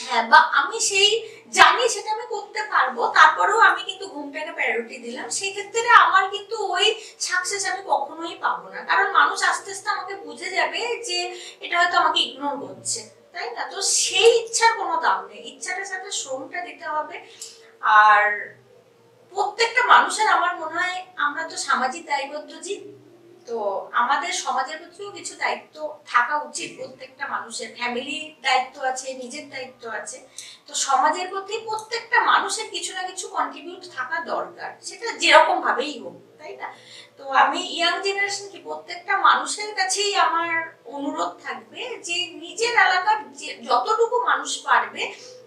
হ্যাঁ, বা আমি সেই জানি সেটা আমি করতে পারবো, তারপরেও আমি কিন্তু ঘুমটাকে প্রায়োরিটি দিলাম। সেই ক্ষেত্রে আমার কিন্তু ওই সাকসেস আমি কখনোই পাবো না, কারণ মানুষ আস্তে আস্তে আমাকে বুঝে যাবে যে এটা হয়তো আমাকে ইগনোর করছে, তাই না? তো সেই ইচ্ছার কোনো দাম নেই, ইচ্ছাটার সাথে শ্রমটা দিতে হবে। আর প্রত্যেকটা মানুষের আমার মনে হয়, আমরা তো সামাজিক দায়বদ্ধ জীব, তো আমাদের সমাজের প্রতিও কিছু দায়িত্ব থাকা উচিত। প্রত্যেকটা মানুষের ফ্যামিলির দায়িত্ব আছে, নিজের দায়িত্ব আছে, তো সমাজের প্রতি প্রত্যেকটা মানুষের কিছু না কিছু কন্ট্রিবিউট থাকা দরকার, সেটা যেরকম ভাবেই হোক, তাই না? তো আমি ইয়াং জেনারেশন কি প্রত্যেকটা মানুষের কাছেই আমার অনুরোধ থাকবে যে নিজের এলাকার যতটুকু মানুষ পারবে,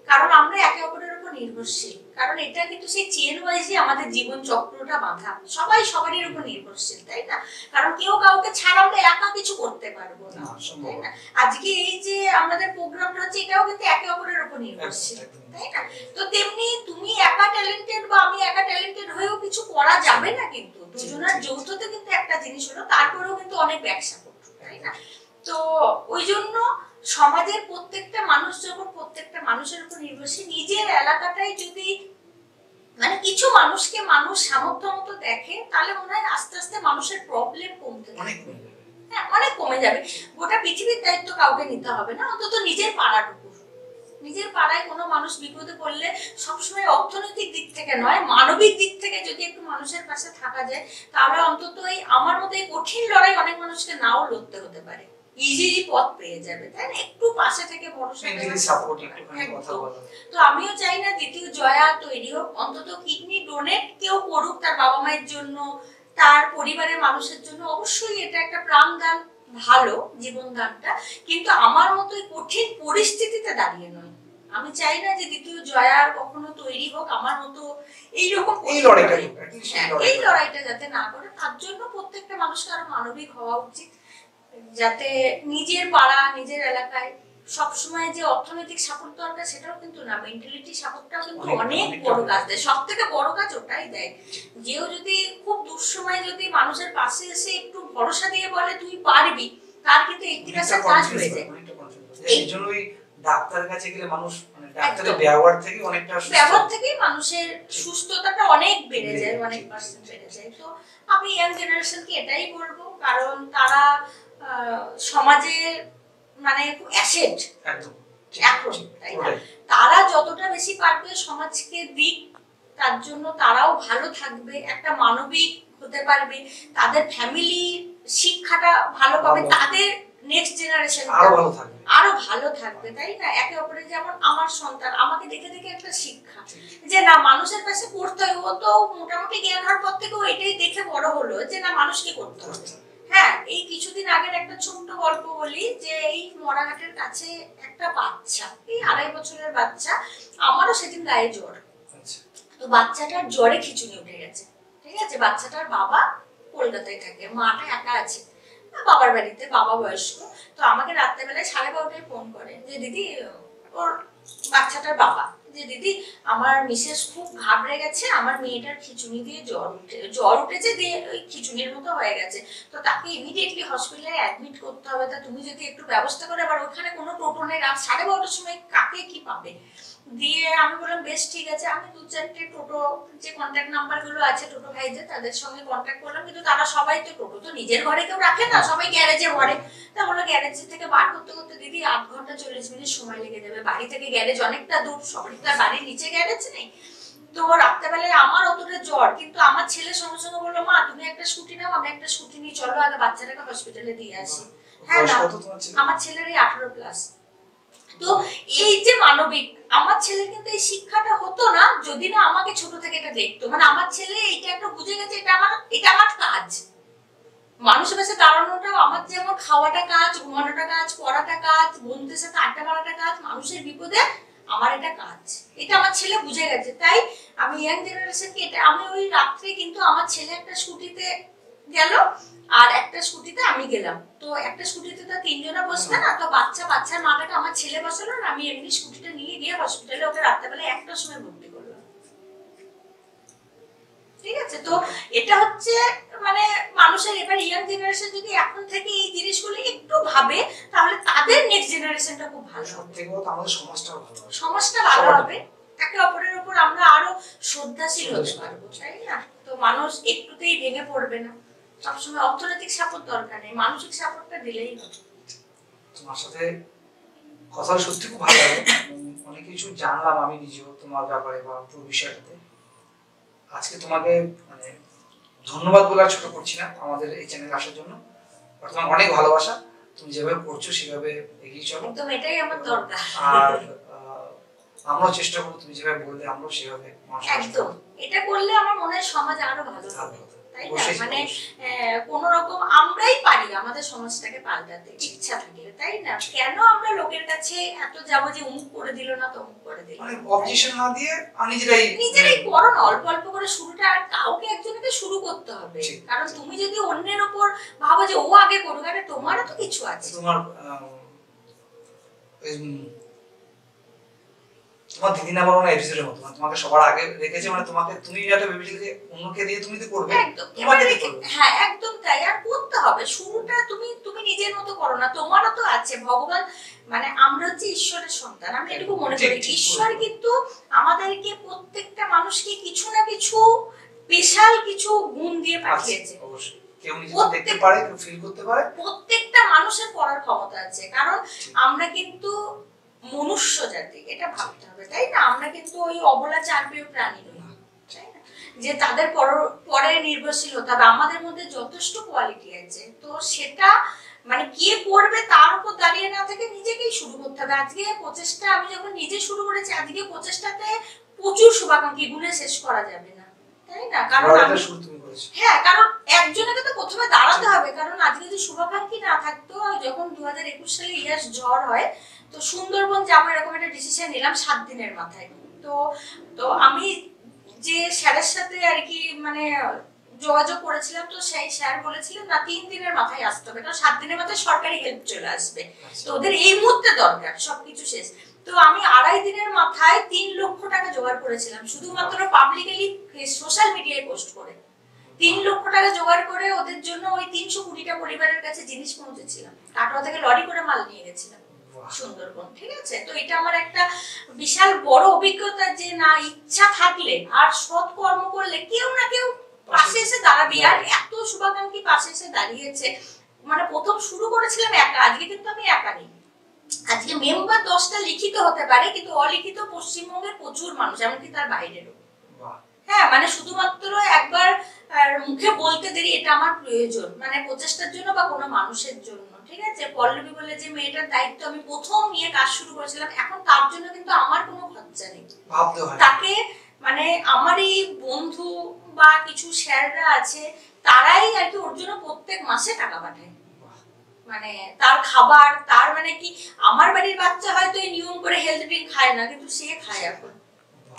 কারণ আমরা একে অপরের উপর নির্ভরশীল, কারণ এটা কিন্তু সেই চেন ওয়াইজই আমাদের জীবন চক্রটা বাঁধা, সবাই সবারই উপর নির্ভরশীল, তাই না? কারণ কেউ কাউকে ছাড়া আমরা একা কিছু করতে পারবো না, তাই না? আজকে এই যে আমাদের প্রোগ্রামটা হচ্ছে, এটাও কিন্তু একে অপরের উপর নির্ভরশীল, তাই না? তো তেমনি তুমি একা ট্যালেন্টেড বা আমি একা ট্যালেন্টেড হয়েও কিছু করা যাবে না, কিন্তু দুজনের যৌথতে কিন্তু একটা জিনিস হলো, তারপরেও কিন্তু অনেক ব্যবসা করতো, তাই না? তো ওই জন্য সমাজের প্রত্যেকটা মানুষ যখন প্রত্যেকটা মানুষের উপর নির্ভরশীল, নিজের এলাকাটাই যদি মানে কিছু মানুষকে মানুষ সামর্থ্য মতো দেখে, তাহলে মনে হয় আস্তে আস্তে মানুষের প্রবলেম কমতে থাকবে, হ্যাঁ, অনেক কমে যাবে। গোটা পৃথিবীর দায়িত্ব কাউকে নিতে হবে না, অন্তত নিজের পাড়াটুকু, নিজের পাড়ায় কোনো মানুষ বিপদে পড়লে সবসময় অর্থনৈতিক দিক থেকে নয়, মানবিক দিক থেকে যদি একটু মানুষের পাশে থাকা যায়, তাহলে অন্তত এই আমার মতো এই কঠিন লড়াই অনেক মানুষকে নাও লড়তে হতে পারে, ইজিলি পথ পেয়ে যাবে, তাই না? একটু পাশে থেকে ভরসা দেওয়া। তো আমিও চাই না দ্বিতীয় জয়া তৈরি হোক, অন্তত কিডনি ডোনেট কেউ করুক তার বাবা মায়ের জন্য, তার পরিবারের মানুষের জন্য, অবশ্যই এটা একটা প্রাণদান, ভালো জীবনদানটা, কিন্তু আমার মতো কঠিন পরিস্থিতিতে দাঁড়িয়ে নয়। আমি চাই না যে দ্বিতীয় জয়ার কখনো তৈরি হোক আমার মতো এইরকম এই লড়াইটা যাতে না করে, তার জন্য প্রত্যেকটা মানুষকে আরো মানবিক হওয়া উচিত, যাতে নিজের পাড়া নিজের এলাকায় সবসময় যে অর্থনৈতিক সাপোর্ট দরকার সেটাও কিন্তু না, মেন্টালিটি সাপোর্টটাও কিন্তু অনেক বড় কাজ দেয়, সব থেকে বড় কাজ ওটাই দেয়। যেও যদি খুব দুঃসময় যদি মানুষের পাশে এসে একটু ভরসা দিয়ে বলে তুই পারবি, তার কিন্তু 80% কাজ হয়ে যায়। এই জন্যই ডাক্তারের কাছে গেলে মানুষ মানে ডাক্তারের ব্যবহার থেকে অনেকটা ব্যবহার থেকেই মানুষের সুস্থতাটা অনেক বেড়ে যায়, অনেক পার্সেন্ট বেড়ে যায়। তো আমি ইয়াং জেনারেশনকে এটাই বলবো, কারণ তারা সমাজের মানে অ্যাসেট, এখন, তাই না? তারা যতটা বেশি পারবে সমাজকে দিক, তার জন্য তারাও ভালো থাকবে, একটা মানবিক হতে পারবে, তাদের ফ্যামিলি শিক্ষাটা ভালো পাবে, তাদের নেক্সট জেনারেশন আরো ভালো থাকবে, তাই না? একে অপরের, যেমন আমার সন্তান আমাকে দেখে দেখে একটা শিক্ষা যে না মানুষের পাশে করতে হয়, ও তো মোটামুটি জ্ঞান হওয়ার পর থেকে এটাই দেখে বড় হলো যে না মানুষকে করতে হবে। হ্যাঁ, এই কিছুদিন আগের একটা ছোট্ট গল্প বলি, যে এই মরাঘাটের কাছে একটা বাচ্চা, এই 2.5 বছরের বাচ্চা, আমারও সেদিন গায়ে জ্বর, তো বাচ্চাটার জ্বরে খিঁচুনি উঠে গেছে, ঠিক আছে? বাচ্চাটার বাবা কলকাতায় থাকে, মাটা একা আছে বাবার বাড়িতে, বাবা বয়স্ক। তো আমাকে রাত্রেবেলায় 12:30টায় ফোন করে যে দিদি, ওর বাচ্চাটার বাবা, যে দিদি আমার মিসেস খুব ঘাবড়ে গেছে, আমার মেয়েটার খিঁচুনি দিয়ে জ্বর উঠেছে, দিয়ে ওই খিঁচুনির মতো হয়ে গেছে, তো তাকে ইমিডিয়েটলি হসপিটালে অ্যাডমিট করতে হবে, তা তুমি যদি একটু ব্যবস্থা করে। আবার ওখানে কোনো টোটো নেই, রাত 12:30টার সময় কাকে কি পাবে? দিয়ে আমি বললাম বেশ ঠিক আছে, আমি 2-4টে টোটো যে কন্ট্যাক্ট নাম্বার গুলো আছে টোটো ভাইদের, তাদের সঙ্গে কন্ট্যাক্ট করলাম, কিন্তু তারা সবাই তো টোটো তো নিজের ঘরে কেউ রাখে না, সবাই গ্যারেজে ভরে। তা বললো গ্যারেজ থেকে বার করতে করতে দিদি 8 ঘন্টা 40 মিনিট সময় লেগে যাবে, বাড়ি থেকে গ্যারেজ অনেকটা দূর, সবারই তার বাড়ির নিচে গ্যারেজ নেই। তো রাত্রেবেলায় আমার অতটা জ্বর, কিন্তু আমার ছেলে সঙ্গে সঙ্গে বললো মা তুমি একটা স্কুটি নাও, আমি একটা স্কুটি নিয়ে চলো আগে বাচ্চাটাকে হসপিটালে দিয়ে আসি। হ্যাঁ না, আমার ছেলের 18+। তো এই যে মানবিক, আমার ছেলে কিন্তু এই শিক্ষাটা হতো না যদি না আমাকে ছোট থেকে এটা দেখতো। মানে আমার ছেলে এটা একটা বুঝে গেছে, এটা আমার কাজ, মানুষের কাছে দাঁড়ানোটাও আমার, যেমন খাওয়াটা কাজ, ঘুমানোটা কাজ, পড়াটা কাজ, বন্ধুদের সাথে আড্ডা মারাটা কাজ, মানুষের বিপদে আমার এটা কাজ, এটা আমার ছেলে বুঝে গেছে। তাই আমি ইয়াং জেনারেশনকে এটা, আমি ওই রাত্রে কিন্তু আমার ছেলে একটা স্কুটিতে গেল আর একটা স্কুটিতে আমি গেলাম, তো একটা স্কুটিতে তো 3 জনা বসবে না, তো বাচ্চার মাটাকে আমার ছেলে বসালো, আর আমি এমনি স্কুটিটা নিয়ে গিয়ে হসপিটালে ওকে রাত্রেবেলা 1টার সময় ভর্তি করলাম, ঠিক আছে? তো এটা হচ্ছে মানে মানুষের, এবার ইয়াং জেনারেশন যদি এখন থেকে এই জিনিসগুলো একটু ভাবে, তাহলে তাদের নেক্সট জেনারেশনটা খুব ভালো হবে, আমাদের সমাজটা ভালো হবে, একে অপরের উপর আমরা আরো শ্রদ্ধাশীল হতে পারবো, তাই না? তো মানুষ একটুতেই ভেঙে পড়বে না, সবসময় অর্থনৈতিক সাপোর্ট দরকার নেই, মানসিক সাপোর্টটা দিলেই হবে। তোমার সাথে কথা সত্যি খুব ভালো লাগে, অনেক কিছু জানলাম আমি নিজেও তোমার ব্যাপারে বা পুরো বিষয়টাতে। আজকে তোমাকে মানে ধন্যবাদ বলে ছোট করছি না আমাদের এই চ্যানেলে আসার জন্য, তোমার অনেক ভালোবাসা, তুমি যেভাবে করছো সেভাবে এগিয়ে চলো, একদম এটাই আমার দরকার। আর আমরাও চেষ্টা করবো তুমি যেভাবে বললে আমরাও সেভাবে, একদম এটা করলে আমার মনে হয় সমাজ আরো ভালো হবে, তাই না? মানে কোন রকম আমরাই পারি আমাদের সমাজটাকে পাল্টাতে, ইচ্ছা থাকলে, তাই না? কেন আমরা লোকের কাছে এত যাবো যে অমুক করে দিল না তমুক করে দিল, মানে অবজেকশন না দিয়ে নিজেরাই করো না, অল্প অল্প করে শুরুটা, আর কাউকে একজনকে শুরু করতে হবে, কারণ তুমি যদি অন্যের উপর ভাবো যে ও আগে করুক, আরে তোমারও তো কিছু আছে, তোমার দিদি না বলো না এপিসোডের মতো, তোমাকে সবার আগে রেখেছে, মানে তোমাকে, তুমি যেটা ভেবেছিলে যে অন্যকে দিয়ে তুমি তো করবে, হ্যাঁ একদম তাই, আর করতে হবে শুরুটা, তুমি নিজের মতো করো না, তোমারও তো আছে ভগবান, মানে আমরা হচ্ছে ঈশ্বরের সন্তান, আমি এটুকু মনে করি, ঈশ্বর কিন্তু আমাদেরকে প্রত্যেকটা মানুষকে কিছু না কিছু স্পেশাল কিছু গুণ দিয়ে পাঠিয়েছে, কেউ নিজে দেখতে পারে, কেউ ফিল করতে পারে, প্রত্যেকটা মানুষের করার ক্ষমতা আছে, কারণ আমরা কিন্তু মনুষ্য জাতি, এটা ভাবতে হবে, তাই না? আমরা কিন্তু ওই অবলা চারপেয় প্রাণী নই, তাই না? যে তাদের পরে নির্ভরশীল হতে হবে, আমাদের মধ্যে যথেষ্ট কোয়ালিটি আছে, তো সেটা মানে কে করবে তার উপর দাঁড়িয়ে না থেকে নিজেকেই শুরু করতে হবে। আজকে প্রচেষ্টা, আমি যখন নিজে শুরু করেছি, আজকে প্রচেষ্টাতে প্রচুর শুভাকাঙ্ক্ষী, গুণে শেষ করা যাবে না, তাই না? কারণ হ্যাঁ, কারণ একজনকে তো প্রথমে দাঁড়াতে হবে, কারণ আজকে যদি শুভাকাঙ্ক্ষী না থাকতো, যখন 2021 সালে ইয়াস ঝড় হয়, তো সুন্দরবন যাবো এরকম একটা ডিসিশন নিলাম 7 দিনের মাথায়, তো আমি যে স্যারের সাথে আর কি মানে যোগাযোগ করেছিলাম, তো সেই স্যার বলেছিলেন না 3 দিনের মাথায় আসতে হবে, কারণ 7 দিনের মাথায় সরকারি হেল্প চলে আসবে, তো ওদের এই মুহূর্তে দরকার, সবকিছু শেষ। তো আমি 2.5 দিনের মাথায় 3 লক্ষ টাকা জোগাড় করেছিলাম, শুধুমাত্র পাবলিকলি সোশ্যাল মিডিয়ায় পোস্ট করে 3 লক্ষ টাকা জোগাড় করে ওদের জন্য ওই 320টা পরিবারের কাছে জিনিস পৌঁছেছিলাম, কাটোয়া থেকে লরি করে মাল নিয়ে গেছিলাম সুন্দরবন, ঠিক আছে? তো এটা আমার একটা বিশাল বড় অভিজ্ঞতা, যে না ইচ্ছা থাকলে আর সৎ কর্ম করলে কেউ না কেউ পাশে এসে দাঁড়াবি, আর এত শুভাকাঙ্ক্ষী পাশে এসে দাঁড়িয়েছে, মানে প্রথম শুরু করেছিলাম একা, আজকে কিন্তু আমি একা নেই, আজকে মেম্বার 10টা লিখিত হতে পারে, কিন্তু অলিখিত পশ্চিমবঙ্গের প্রচুর মানুষ, এমনকি তার বাইরেরও। হ্যাঁ, মানে শুধুমাত্র একবার মুখে বলতে দেরি এটা আমার প্রয়োজন, মানে প্রচেষ্টার জন্য বা কোনো মানুষের জন্য, ঠিক আছে। পল্লবী বলে যে মেয়েটার দায়িত্ব আমি প্রথম নিয়ে কাজ শুরু করেছিলাম, এখন তার জন্য কিন্তু আমার কোনো খরচা নেই। তাকে মানে আমারই বন্ধু বা কিছু স্যাররা আছে, তারাই আর কি ওর জন্য প্রত্যেক মাসে টাকা পাঠায়। মানে তার খাবার, তার মানে কি, আমার বাড়ির বাচ্চা হয়তো এই নিয়ম করে হেলথ ড্রিঙ্ক খায় না, কিন্তু সে খায় এখন।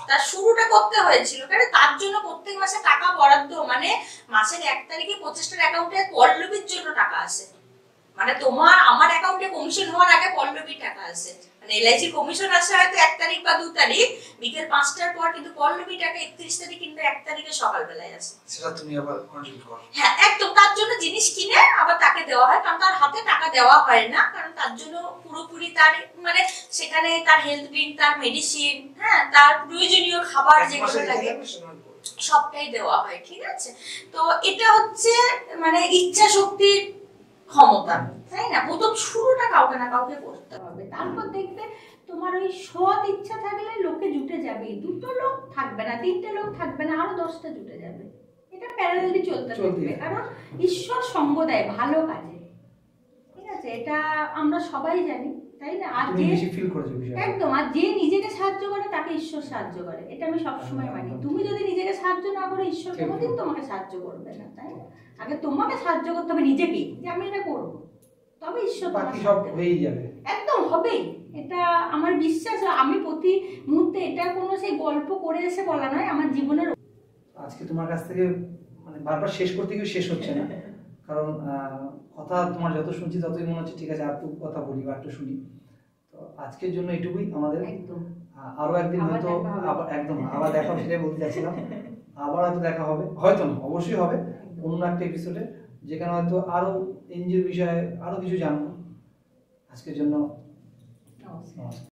তার শুরুটা করতে হয়েছিল, কারণ তার জন্য প্রত্যেক মাসে টাকা বরাদ্দ, মানে মাসের 1 তারিখে প্রচেষ্টার অ্যাকাউন্টে পল্লবীর জন্য টাকা আসে। মানে তোমার আমার অ্যাকাউন্টে কমিশন হওয়ার আগে পল্লবীর টাকা আসে, মানে এলআইসি কমিশন আসে হয়তো 1 তারিখ বা 2 তারিখ বিকেল 5টার পর, কিন্তু পল্লবী টাকা 31 তারিখ কিংবা 1 তারিখে সকালবেলায় আসে। সেটা তুমি আবার কন্ট্রিবিউট করো। হ্যাঁ, একদম। তার জন্য জিনিস কিনে আবার তাকে দেওয়া হয়, কারণ তার হাতে টাকা দেওয়া হয় না, কারণ তার জন্য পুরোপুরি তার মানে সেখানে তার হেলথ ড্রিঙ্ক, তার মেডিসিন, হ্যাঁ, তার প্রয়োজনীয় খাবার যেগুলো লাগে সবটাই দেওয়া হয়, ঠিক আছে। তো এটা হচ্ছে মানে ইচ্ছা শক্তির ক্ষমতা, তাই না। প্রথম শুরুটা কাউকে না কাউকে করতে হবে, তারপর দেখবে তোমার ওই সৎ ইচ্ছা থাকলে লোকে জুটে যাবে। 2টো লোক থাকবে না, 3টে লোক থাকবে না, আরো 10টা জুটে যাবে। এটা প্যারালালি চলতে থাকবে, কারণ ঈশ্বর সঙ্গ দেয় ভালো কাজে, ঠিক আছে। এটা আমরা সবাই জানি, তাই না। আর যে একদম, আর যে নিজেকে সাহায্য করে তাকে ঈশ্বর সাহায্য করে, এটা আমি সবসময় মানি। তুমি যদি নিজেকে সাহায্য না করো, ঈশ্বর কোনোদিন তোমাকে সাহায্য করবে না, তাই না। আগে তোমাকে সাহায্য করতে হবে নিজেকেই, যে আমি এটা করবো, তবে ঈশ্বর বাকি সব হয়েই যাবে। একদম হবেই, এটা আমার বিশ্বাস। আমি প্রতি মুহূর্তে, এটা কোনো সেই গল্প করে এসে বলা নয়, আমার জীবনের। আজকে তোমার কাছ থেকে মানে বারবার শেষ করতে গিয়ে শেষ হচ্ছে না, কারণ কথা তোমার যত শুনছি ততই মনে হচ্ছে ঠিক আছে আর একটু কথা বলি বা একটু শুনি। তো আজকের জন্য এটুকুই আমাদের। আরো একদিন হয়তো আবার একদম আবার দেখা হবে, সেটাই বলতে চাচ্ছিলাম। আবার হয়তো দেখা হবে, হয়তো না অবশ্যই হবে, অন্য একটা এপিসোডে, যেখানে হয়তো আরো এনজিওর বিষয়ে আরো কিছু জানবো। আজকের জন্য নমস্কার।